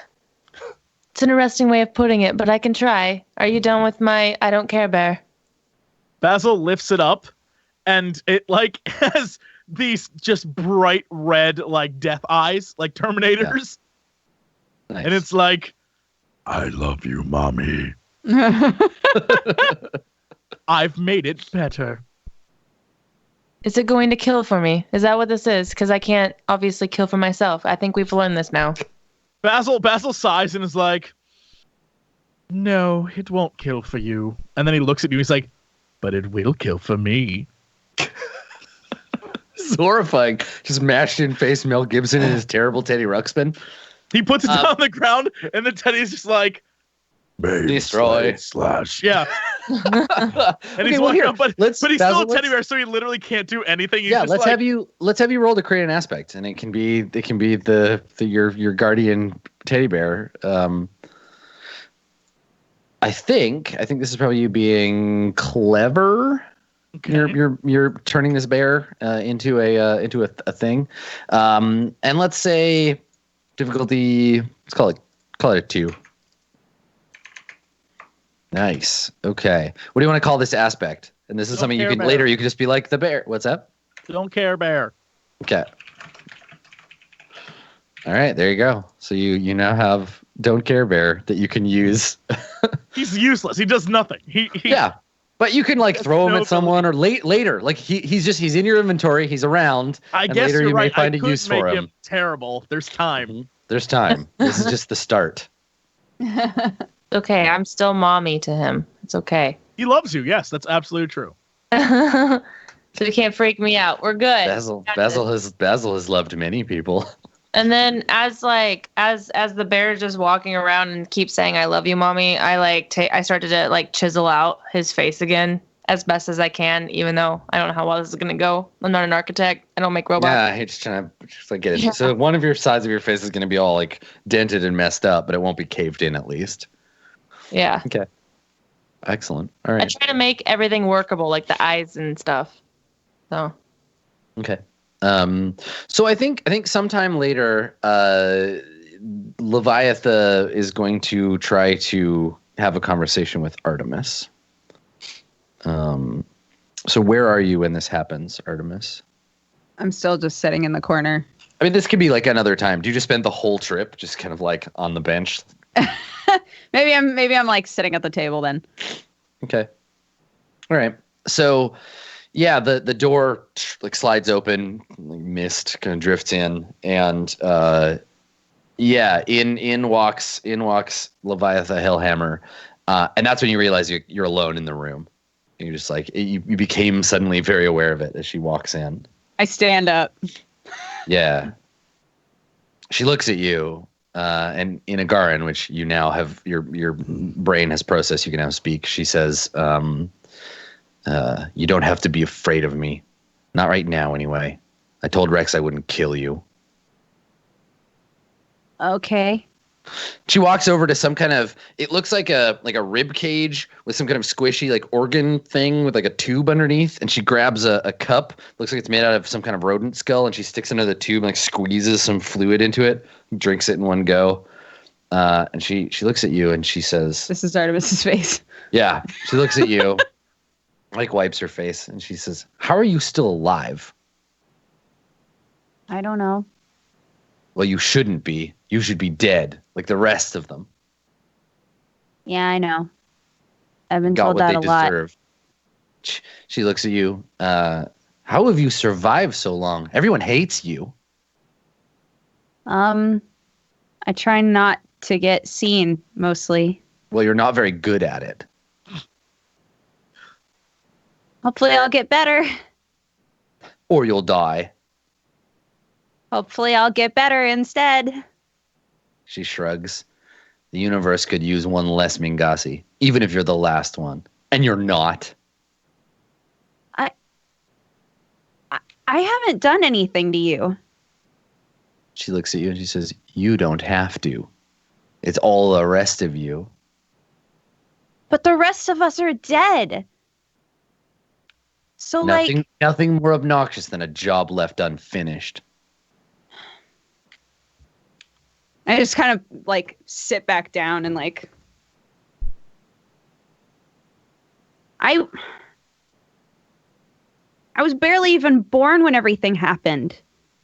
an interesting way of putting it, but I can try. Are you done with my I don't care bear? Basil lifts it up, and it has these just bright red death eyes, like Terminators. Yeah. Nice. And it's like, "I love you, mommy. I've made it better." Is it going to kill for me? Is that what this is? Because I can't obviously kill for myself. I think we've learned this now. Basil sighs and is like, "No, it won't kill for you." And then he looks at you and he's like, "But it will kill for me." This is horrifying. Just mashed in face Mel Gibson and his terrible Teddy Ruxpin. He puts it down on the ground, and then Teddy's just like, Destroy. Slash. Yeah. And he's walking up, but he's still a teddy bear, so he literally can't do anything. He's just let's have you roll to create an aspect, and it can be your guardian teddy bear. I think this is probably you being clever. Okay. You're turning this bear into a thing, and let's say difficulty. Let's call it a 2. Nice. Okay. What do you want to call this aspect? And this is something you can later. You can just be like the bear. What's up? Don't care bear. Okay. All right. There you go. So you now have don't care bear that you can use. He's useless. He does nothing. Yeah. But you can throw him at someone or later. He's in your inventory. He's around. I guess later you're you right. may find a use for him. Terrible. There's time. Mm-hmm. There's time. This is just the start. Okay, I'm still mommy to him. It's okay. He loves you. Yes, that's absolutely true. So you can't freak me out. We're good. Basil has loved many people. And then as the bear is just walking around and keeps saying "I love you, mommy," I started to chisel out his face again as best as I can, even though I don't know how well this is gonna go. I'm not an architect. I don't make robots. Yeah, he's trying to get it. Yeah. So one of your sides of your face is gonna be all dented and messed up, but it won't be caved in at least. Yeah. Okay. Excellent. All right. I try to make everything workable, like the eyes and stuff. So. Okay. So I think sometime later, Leviatha is going to try to have a conversation with Artemis. So where are you when this happens, Artemis? I'm still just sitting in the corner. I mean, this could be another time. Do you just spend the whole trip just kind of on the bench? Maybe I'm sitting at the table then. Okay. All right. So, yeah, the door slides open, mist kind of drifts in, and in walks Leviatha Hellhammer, and that's when you realize you're alone in the room. And you're just you became suddenly very aware of it as she walks in. I stand up. Yeah. She looks at you. And in Agaran, which you now have, your brain has processed, you can now speak. She says, "You don't have to be afraid of me, not right now, anyway. I told Rex I wouldn't kill you." Okay. She walks over to some kind of, it looks like a rib cage with some kind of squishy organ thing with a tube underneath, and she grabs a cup. Looks like it's made out of some kind of rodent skull, and she sticks into the tube and squeezes some fluid into it, drinks it in one go. And she looks at you and she says, This is Artemis's face. yeah, she looks at you, like wipes her face, and she says, how are you still alive? I don't know. Well, you shouldn't be. You should be dead, like the rest of them. Yeah, I know. I've been Got told what that they a lot. deserve. She looks at you. How have you survived so long? Everyone hates you. I try not to get seen mostly. Well, you're not very good at it. Hopefully I'll get better. Or you'll die. Hopefully I'll get better instead. She shrugs. The universe could use one less Mingasi, even if you're the last one. And you're not. I haven't done anything to you. She looks at you and she says, you don't have to. It's all the rest of you. But the rest of us are dead. So Nothing more obnoxious than a job left unfinished. I just kind of like sit back down and like I was barely even born when everything happened.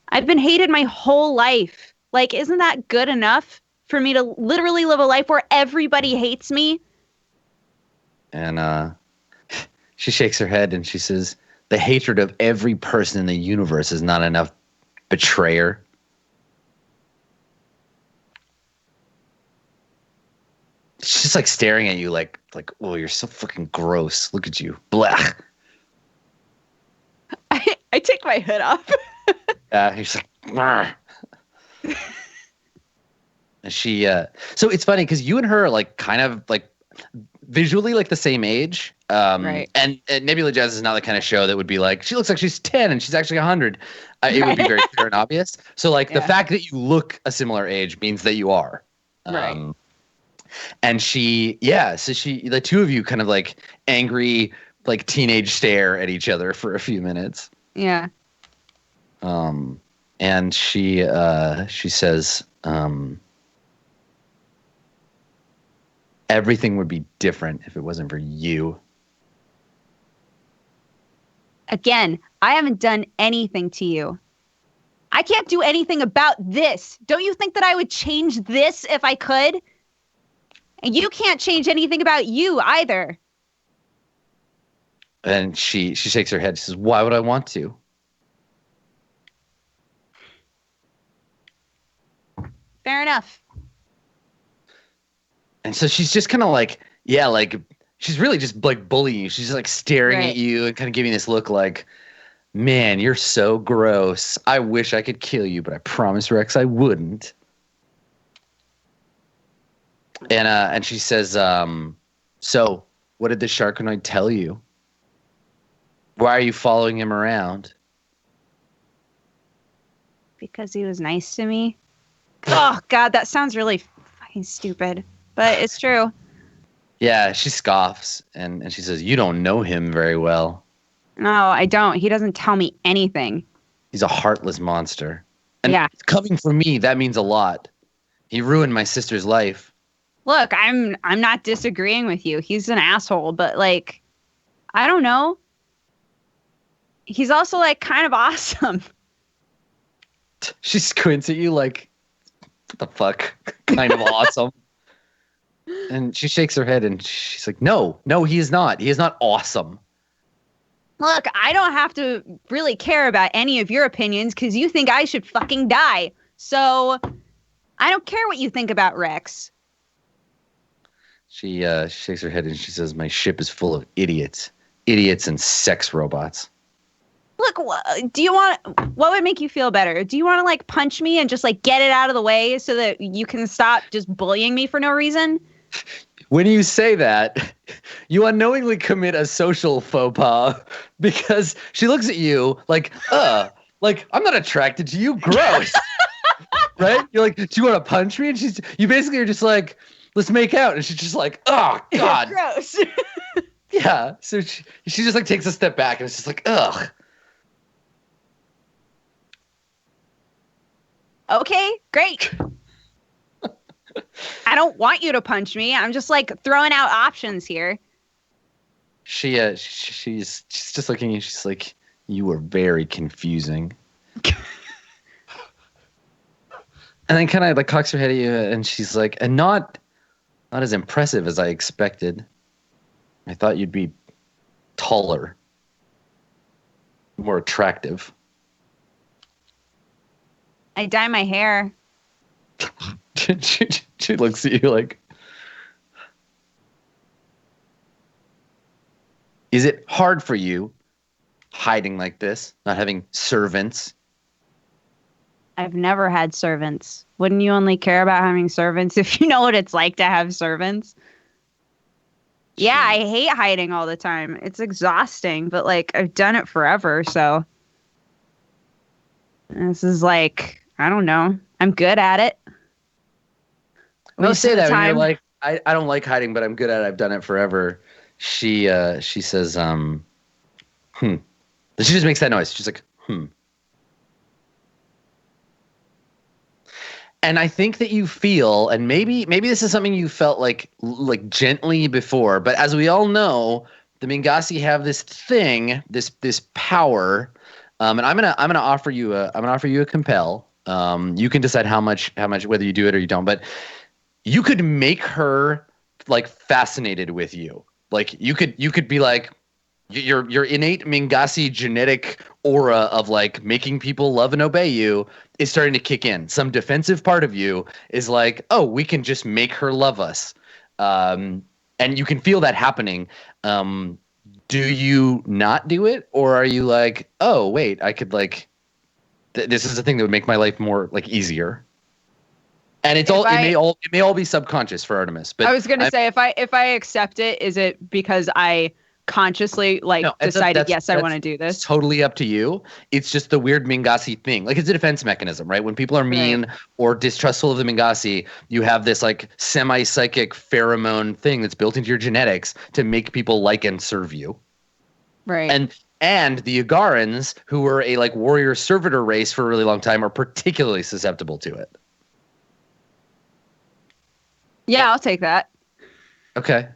I've been hated my whole life. Like, isn't that good enough for me to literally live a life where everybody hates me? And she shakes her head and she says, the hatred of every person in the universe is not enough, betrayer. She's just like staring at you like, oh, you're so fucking gross. Look at you. Blah. I take my hood off. He's like, "Argh." And she, so it's funny because you and her are like kind of like visually like the same age. Right. And Nebula Jazz is not the kind of show that would be like, she looks like she's 10 and she's actually 100. It would be very clear and obvious. So like the fact that you look a similar age means that you are. Right. And she, so the two of you kind of like angry, like teenage stare at each other for a few minutes. Yeah. And she says, everything would be different if it wasn't for you. Again, I haven't done anything to you. I can't do anything about this. Don't you think that I would change this if I could? And you can't change anything about you either. And she shakes her head. She says, why would I want to? Fair enough. And so she's just kind of like, she's really just like bullying you. She's like staring at you and kind of giving this look like, man, you're so gross. I wish I could kill you, but I promise, Rex, I wouldn't. And she says, so what did the Sharkanoid tell you? Why are you following him around? Because he was nice to me. Oh, God, that sounds really fucking stupid. But it's true. Yeah, she scoffs and she says, you don't know him very well. No, I don't. He doesn't tell me anything. He's a heartless monster. And coming from me, that means a lot. He ruined my sister's life. Look, I'm not disagreeing with you. He's an asshole, but like, I don't know. He's also like kind of awesome. She squints at you like, what the fuck? Kind of awesome. And she shakes her head and she's like, no, he is not. He is not awesome. Look, I don't have to really care about any of your opinions because you think I should fucking die. So I don't care what you think about Rex. She shakes her head and she says, my ship is full of idiots and sex robots. Look, what would make you feel better? Do you want to like punch me and just like get it out of the way so that you can stop just bullying me for no reason? When you say that, you unknowingly commit a social faux pas because she looks at you like I'm not attracted to you. Gross. Right? You're like, do you want to punch me? And you basically are just like, let's make out. And she's just like, oh, God. Gross. Yeah. So she just like takes a step back and it's just like, ugh. Okay, great. I don't want you to punch me. I'm just like throwing out options here. She's just looking at you. She's like, you were very confusing. And then kind of like cocks her head at you, and she's like, and not as impressive as I expected. I thought you'd be taller, more attractive. I dye my hair. She looks at you like, is it hard for you hiding like this, not having servants? I've never had servants. Wouldn't you only care about having servants if you know what it's like to have servants? Yeah, I hate hiding all the time. It's exhausting, but like I've done it forever, so this is like, I don't know. I'm good at it. When you say that, when you're time. like, I don't like hiding, but I'm good at it. I've done it forever. She says, She just makes that noise. She's like, And I think that you feel, and maybe this is something you felt like gently before, but as we all know, the Mingasi have this thing, this power, and I'm gonna offer you a compel. You can decide how much whether you do it or you don't, but you could make her like fascinated with you. Like you could be like, your innate Mingasi genetic aura of like making people love and obey you is starting to kick in. Some defensive part of you is like, oh, we can just make her love us. And you can feel that happening. Do you not do it? Or are you like, oh, wait, I could like, this is a thing that would make my life more like easier. And it may all be subconscious for Artemis. But I was going to say, if I accept it, is it because I consciously decided, yes, I want to do this? It's totally up to you. It's just the weird Mingasi thing. Like, it's a defense mechanism, right? When people are mean or distrustful of the Mingasi, you have this like semi-psychic pheromone thing that's built into your genetics to make people like and serve you. Right. And the Agarans, who were a like warrior servitor race for a really long time, are particularly susceptible to it. Yeah, I'll take that. Okay.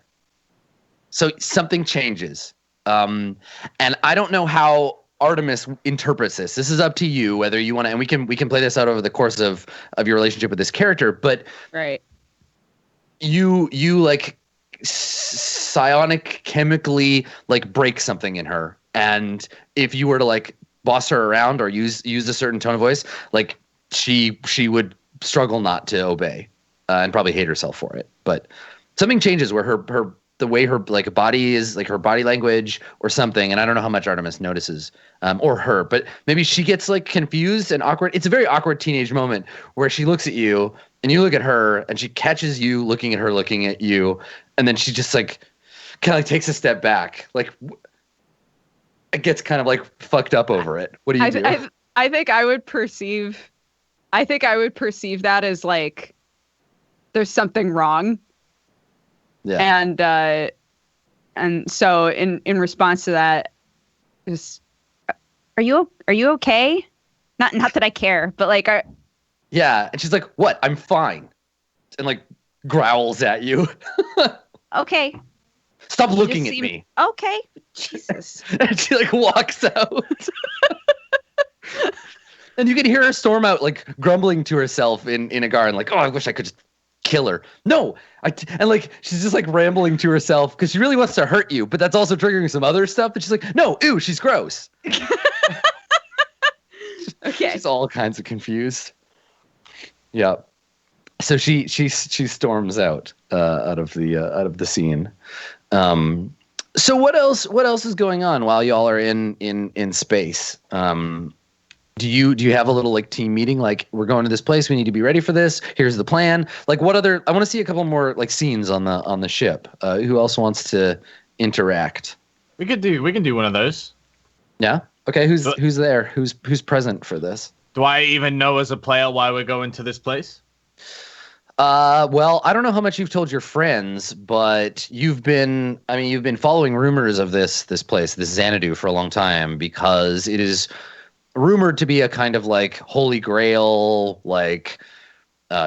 So something changes. And I don't know how Artemis interprets this. This is up to you whether you want to, and we can play this out over the course of your relationship with this character, but right. You like psionic chemically like break something in her. And if you were to like boss her around or use a certain tone of voice, like she would struggle not to obey and probably hate herself for it. But something changes where her the way her like body is, like her body language or something, and I don't know how much Artemis notices, or her, but maybe she gets like confused and awkward. It's a very awkward teenage moment where she looks at you and you look at her and she catches you looking at her, looking at you, and then she just like kind of like takes a step back, like it gets kind of like fucked up over it. What do you do? I think I would perceive that as like there's something wrong. Yeah. And so in response to that, is are you okay? Not that I care, but like yeah, and she's like, "What? I'm fine," and like growls at you. Okay. Stop looking at me. Okay. Jesus. And she like walks out. And you can hear her storm out, like grumbling to herself in a garden, like, "Oh, I wish I could just kill her." No, and like she's just like rambling to herself because she really wants to hurt you, but that's also triggering some other stuff. But she's like, "No, ew, she's gross." Okay. She's all kinds of confused. Yeah. So she storms out of the scene. So what else is going on while y'all are in space? Do you have a little like team meeting? Like, we're going to this place. We need to be ready for this. Here's the plan. Like, what other? I want to see a couple more like scenes on the ship. Who else wants to interact? We can do one of those. Yeah. Okay. Who's there? Who's present for this? Do I even know as a player why we're going to this place? Well, I don't know how much you've told your friends, but you've been following rumors of this place, this Xanadu, for a long time, because it is rumored to be a kind of like holy grail, like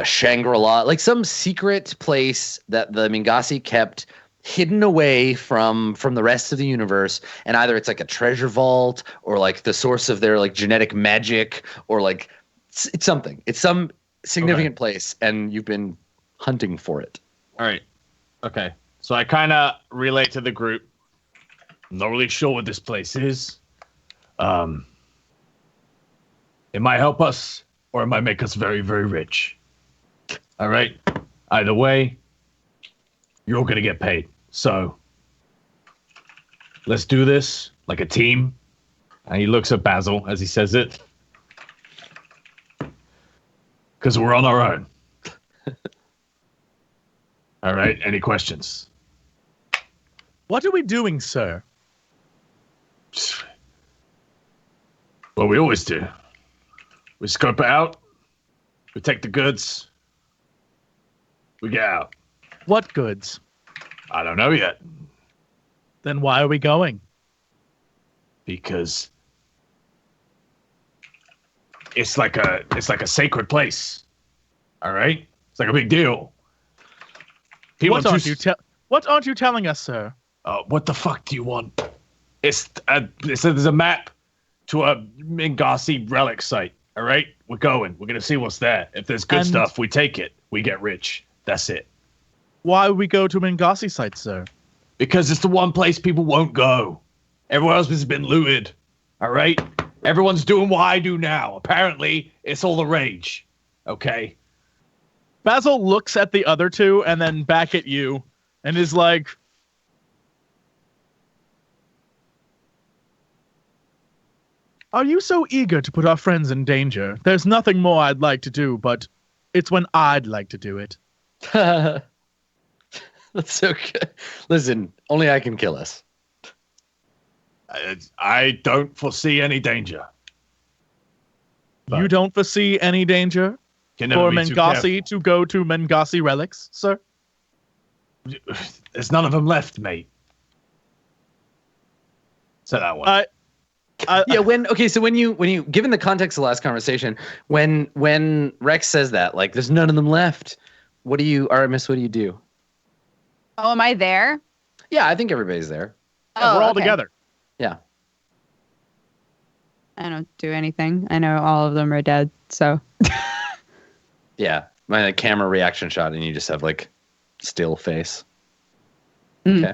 Shangri-La, like some secret place that the Mingasi kept hidden away from the rest of the universe, and either it's like a treasure vault or like the source of their like genetic magic, or like it's something. It's some significant place, and you've been hunting for it. All right. Okay. So I kind of relate to the group. I'm not really sure what this place is. It might help us, or it might make us very, very rich. All right. Either way, you're all gonna get paid. So let's do this like a team. And he looks at Basil as he says it, because we're on our own. All right. Any questions? What are we doing, sir? Well, we always do. We scope it out. We take the goods. We get out. What goods? I don't know yet. Then why are we going? Because it's like a sacred place. All right? It's like a big deal. What aren't you telling us, sir? What the fuck do you want? There's a map to a Mingasi relic site. All right? We're going. We're going to see what's there. If there's good stuff, we take it. We get rich. That's it. Why would we go to Mingasi site, sir? Because it's the one place people won't go. Everyone else has been looted. All right? Everyone's doing what I do now. Apparently, it's all the rage. Okay? Basil looks at the other two and then back at you and is like, are you so eager to put our friends in danger? There's nothing more I'd like to do, but it's when I'd like to do it. That's so good. Listen, only I can kill us. I don't foresee any danger. You don't foresee any danger for Mengasi to go to Mengasi relics, sir? There's none of them left, mate. Say that one. Yeah, so when you given the context of the last conversation, when Rex says that, like, there's none of them left, Artemis, what do you do? Oh, am I there? Yeah, I think everybody's there. Yeah, we're all okay. together. Yeah. I don't do anything. I know all of them are dead, so. Yeah, my camera reaction shot, and you just have like still face. Mm. Okay,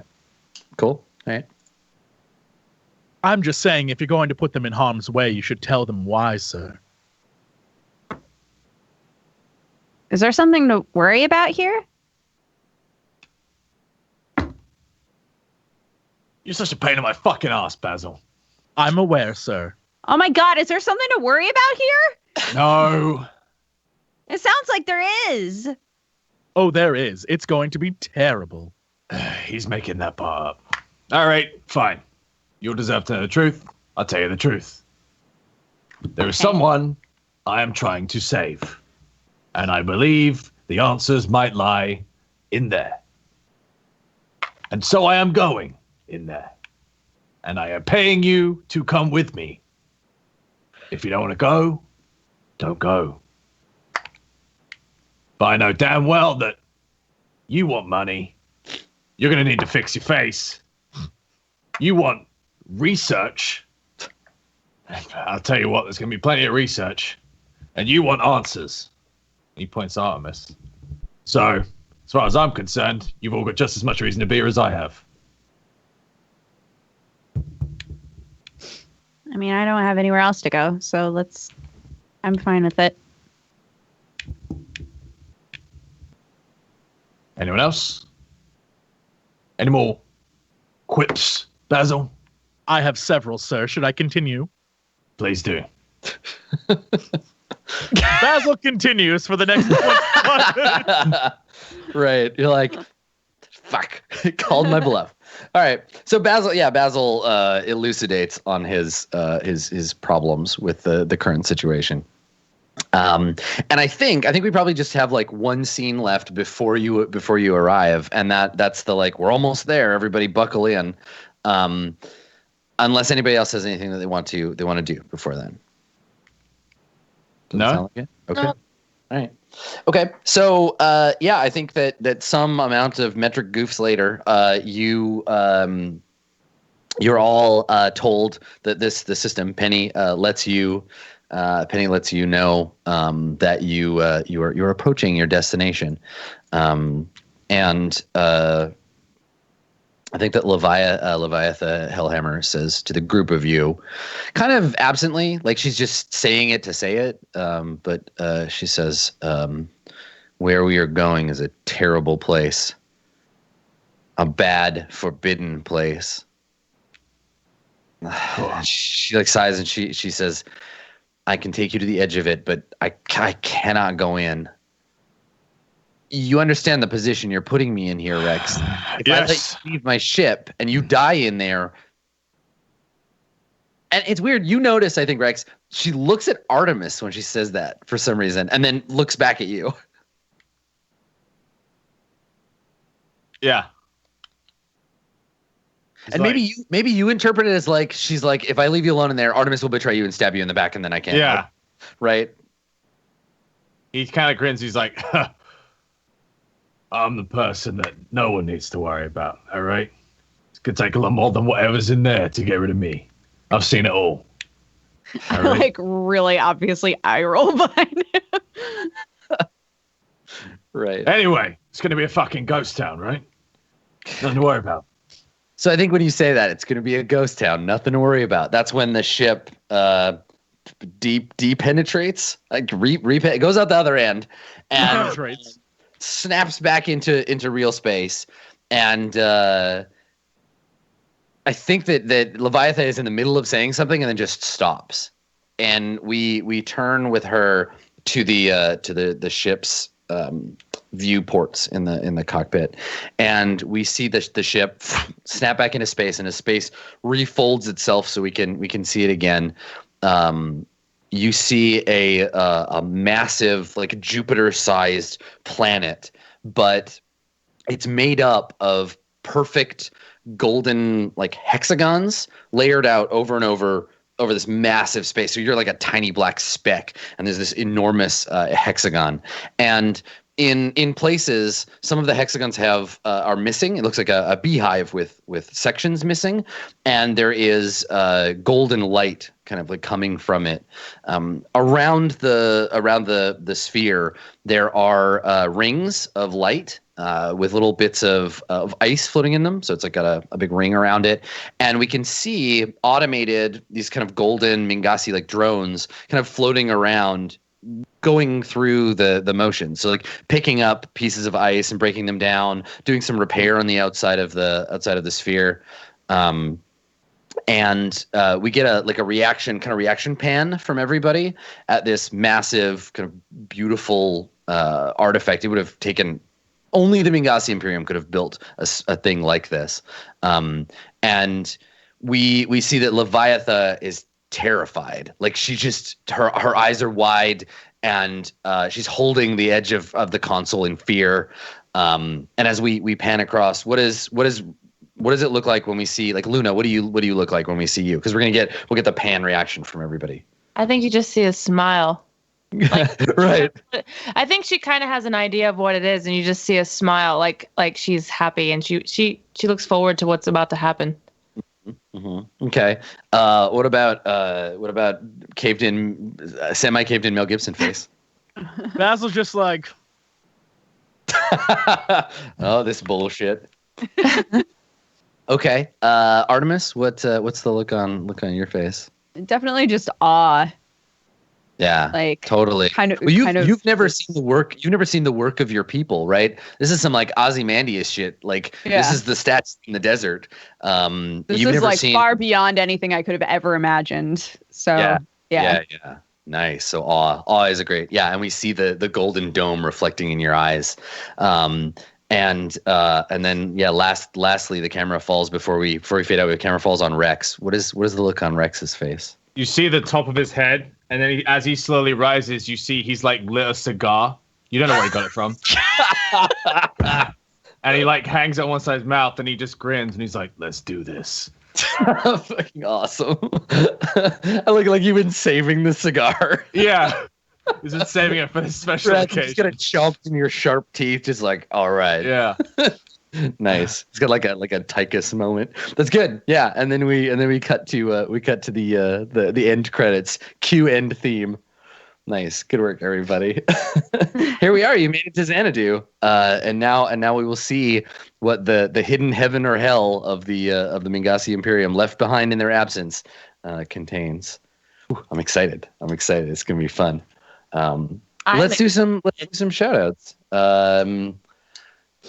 cool. All right. I'm just saying, if you're going to put them in harm's way, you should tell them why, sir. Is there something to worry about here? You're such a pain in my fucking ass, Basil. I'm aware, sir. Oh my god, is there something to worry about here? No. It sounds like there is. Oh, there is. It's going to be terrible. He's making that part up. All right, fine. You'll deserve to know the truth. I'll tell you the truth. There is someone I am trying to save. And I believe the answers might lie in there. And so I am going in there. And I am paying you to come with me. If you don't want to go, don't go. But I know damn well that you want money. You're going to need to fix your face. You want research. I'll tell you what, there's going to be plenty of research. And you want answers. He points at Artemis. So, as far as I'm concerned, you've all got just as much reason to be here as I have. I mean, I don't have anywhere else to go, so I'm fine with it. Anyone else? Any more quips, Basil? I have several, sir. Should I continue? Please do. Basil continues for the next 1 minute. Right. You're like, fuck, called my bluff. All right. So Basil elucidates on his problems with the current situation. And I think we probably just have like one scene left before you arrive, and that's the like, we're almost there, everybody buckle in. Unless anybody else has anything that they want to do before then. Doesn't No. sound like it? Okay. No. All right. Okay. So, yeah, I think that some amount of metric goofs later, you're all told that the system Penny lets you know that you're approaching your destination, and I think that Leviatha Hellhammer says to the group of you, kind of absently, like she's just saying it to say it, but she says, "Where we are going is a terrible place, a bad, forbidden place." She like sighs and she says, "I can take you to the edge of it, but I cannot go in. You understand the position you're putting me in here, Rex. If I let you leave my ship and you die in there," and it's weird. You notice, I think, Rex, she looks at Artemis when she says that for some reason, and then looks back at you. Yeah. And maybe you interpret it as like she's like, if I leave you alone in there, Artemis will betray you and stab you in the back, and then I can't. Yeah. Right. He kind of grins. He's like, "I'm the person that no one needs to worry about. All right, it's gonna take a lot more than whatever's in there to get rid of me. I've seen it all." All right? Like really obviously eye roll behind him. Right. Anyway, it's gonna be a fucking ghost town, right? Nothing to worry about. So I think when you say that, it's going to be a ghost town. Nothing to worry about. That's when the ship depenetrates, like it goes out the other end, and snaps back into real space. And I think that Leviathan is in the middle of saying something and then just stops. And we turn with her to the ship's viewports in the cockpit, and we see the ship snap back into space, and as space refolds itself so we can see it again. You see a massive, like Jupiter-sized planet, but it's made up of perfect golden like hexagons layered out over and over this massive space. So you're like a tiny black speck, and there's this enormous hexagon. And in places, some of the hexagons are missing. It looks like a beehive with sections missing, and there is golden light kind of like coming from it. Around the sphere, there are rings of light with little bits of ice floating in them. So it's like got a big ring around it. And we can see automated, these kind of golden Mingasi like drones kind of floating around, going through the motion. So like picking up pieces of ice and breaking them down, doing some repair on the outside of the sphere. And we get a reaction pan from everybody at this massive kind of beautiful artifact. It would have taken only the Mingasi Imperium could have built a thing like this. And we see that Leviatha is terrified. Like she just her eyes are wide, and she's holding the edge of the console in fear. And as we pan across, what does it look like when we see, like, Luna? What do you look like when we see you? Because we'll get the pan reaction from everybody. I think you just see a smile. Like, right. I think she kind of has an idea of what it is, and you just see a smile, like she's happy, and she looks forward to what's about to happen. Mm-hmm. Okay. What about semi caved in Mel Gibson face? Basil's just like, oh, this bullshit. Okay. Artemis, what's the look on your face? Definitely just awe. Yeah, like totally. Well, you've never seen the work. You've never seen the work of your people, right? This is some like Ozymandias shit. Like This is the stats in the desert. This is like far beyond anything I could have ever imagined. So yeah. Nice. So awe is a great. Yeah, and we see the golden dome reflecting in your eyes. And then lastly, the camera falls before we fade out. The camera falls on Rex. What is the look on Rex's face? You see the top of his head, and then as he slowly rises, you see he's like lit a cigar. You don't know where he got it from. And he like hangs it on one side of his mouth, and he just grins, and he's like, "Let's do this." Fucking awesome. I look like you've been saving the cigar. Yeah. He's been saving it for this special Right, just occasion. gonna chomp in your sharp teeth, just like, all right. Yeah. Nice. It's got like a Tychus moment. That's good. Yeah, and then we cut to the end credits. Cue end theme. Nice. Good work, everybody. Here we are. You made it to Xanadu. And now we will see what the hidden heaven or hell of the Mingasi Imperium left behind in their absence contains. Ooh, I'm excited. It's gonna be fun. Let's do some shout outs.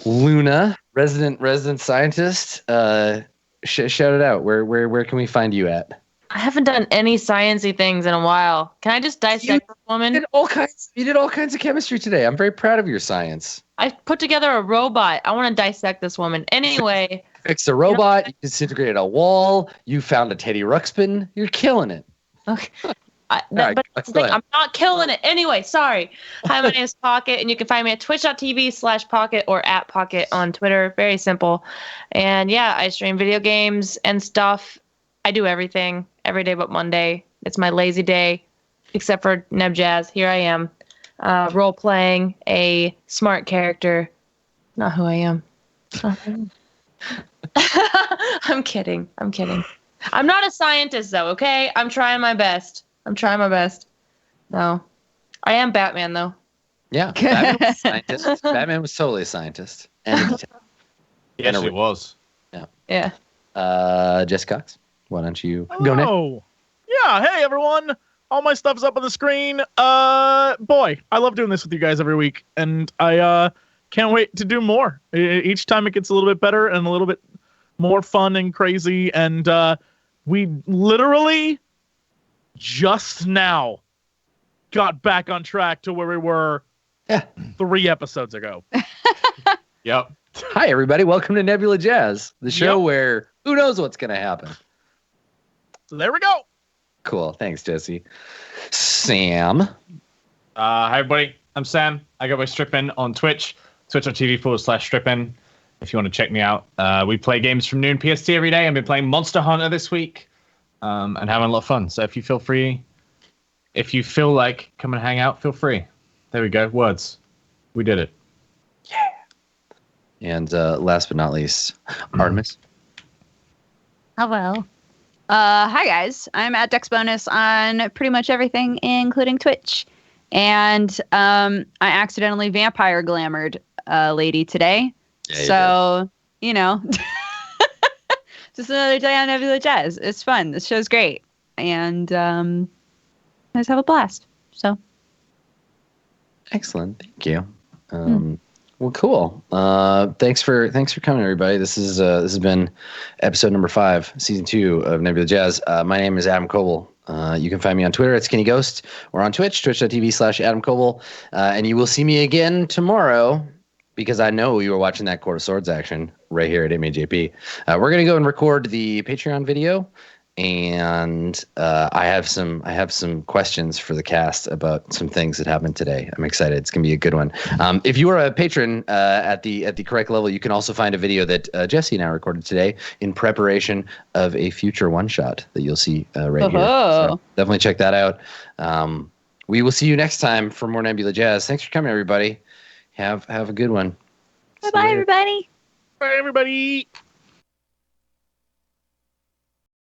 Luna, resident scientist, shout it out. Where can we find you at? I haven't done any sciencey things in a while. Can I just dissect this woman? You did all kinds of chemistry today. I'm very proud of your science. I put together a robot. I want to dissect this woman. Anyway. Fixed a robot. You disintegrated a wall. You found a Teddy Ruxpin. You're killing it. Okay. Right, But I'm not killing it. Anyway, sorry. Hi, my name is Pokket, and you can find me at twitch.tv/Pokket or at Pokket on Twitter. Very simple. And yeah, I stream video games and stuff. I do everything every day but Monday. It's my lazy day, except for Neb Jazz. Here I am, role playing a smart character. Not who I am. I'm kidding. I'm not a scientist, though, okay? I'm trying my best. No. I am Batman, though. Yeah, Batman was a scientist. Batman was totally a scientist. And Yes, it was. Yeah. Jess Cox, why don't you go next? Oh, yeah. Hey, everyone. All my stuff's up on the screen. Boy, I love doing this with you guys every week, and I can't wait to do more. Each time it gets a little bit better and a little bit more fun and crazy, and we literally just now got back on track to where we were 3 episodes ago. Yep. Hi, everybody. Welcome to Nebula Jazz, the show where who knows what's going to happen. So there we go. Cool. Thanks, Jesse. Sam. Hi, everybody. I'm Sam. I go by Strippin on Twitch, twitch.tv/Strippin. If you want to check me out, we play games from noon PST every day. I've been playing Monster Hunter this week and having a lot of fun. So if you feel like come and hang out, feel free. There we go. Words. We did it. Yeah. And last but not least, Artemis. Hello. Hi guys. I'm at DexBonus on pretty much everything, including Twitch. And I accidentally vampire glamored a lady today. Yeah, so, you know, just another day on Nebula Jazz. It's fun. This show's great. And I just have a blast. So Excellent. Thank you. Well, cool. Thanks for coming, everybody. This has been episode number 5, season 2 of Nebula Jazz. My name is Adam Koebel. You can find me on Twitter at Skinny Ghost or on Twitch, twitch.tv/Adam Koebel. And you will see me again tomorrow because I know you were watching that Court of Swords action right here at MAJP. We're gonna go and record the Patreon video. And I have some questions for the cast about some things that happened today. I'm excited. It's gonna be a good one. If you are a patron at the correct level, you can also find a video that Jesse and I recorded today in preparation of a future one shot that you'll see right here. So definitely check that out. We will see you next time for more Nebula Jazz. Thanks for coming, everybody. Have a good one. bye, everybody. Bye, everybody.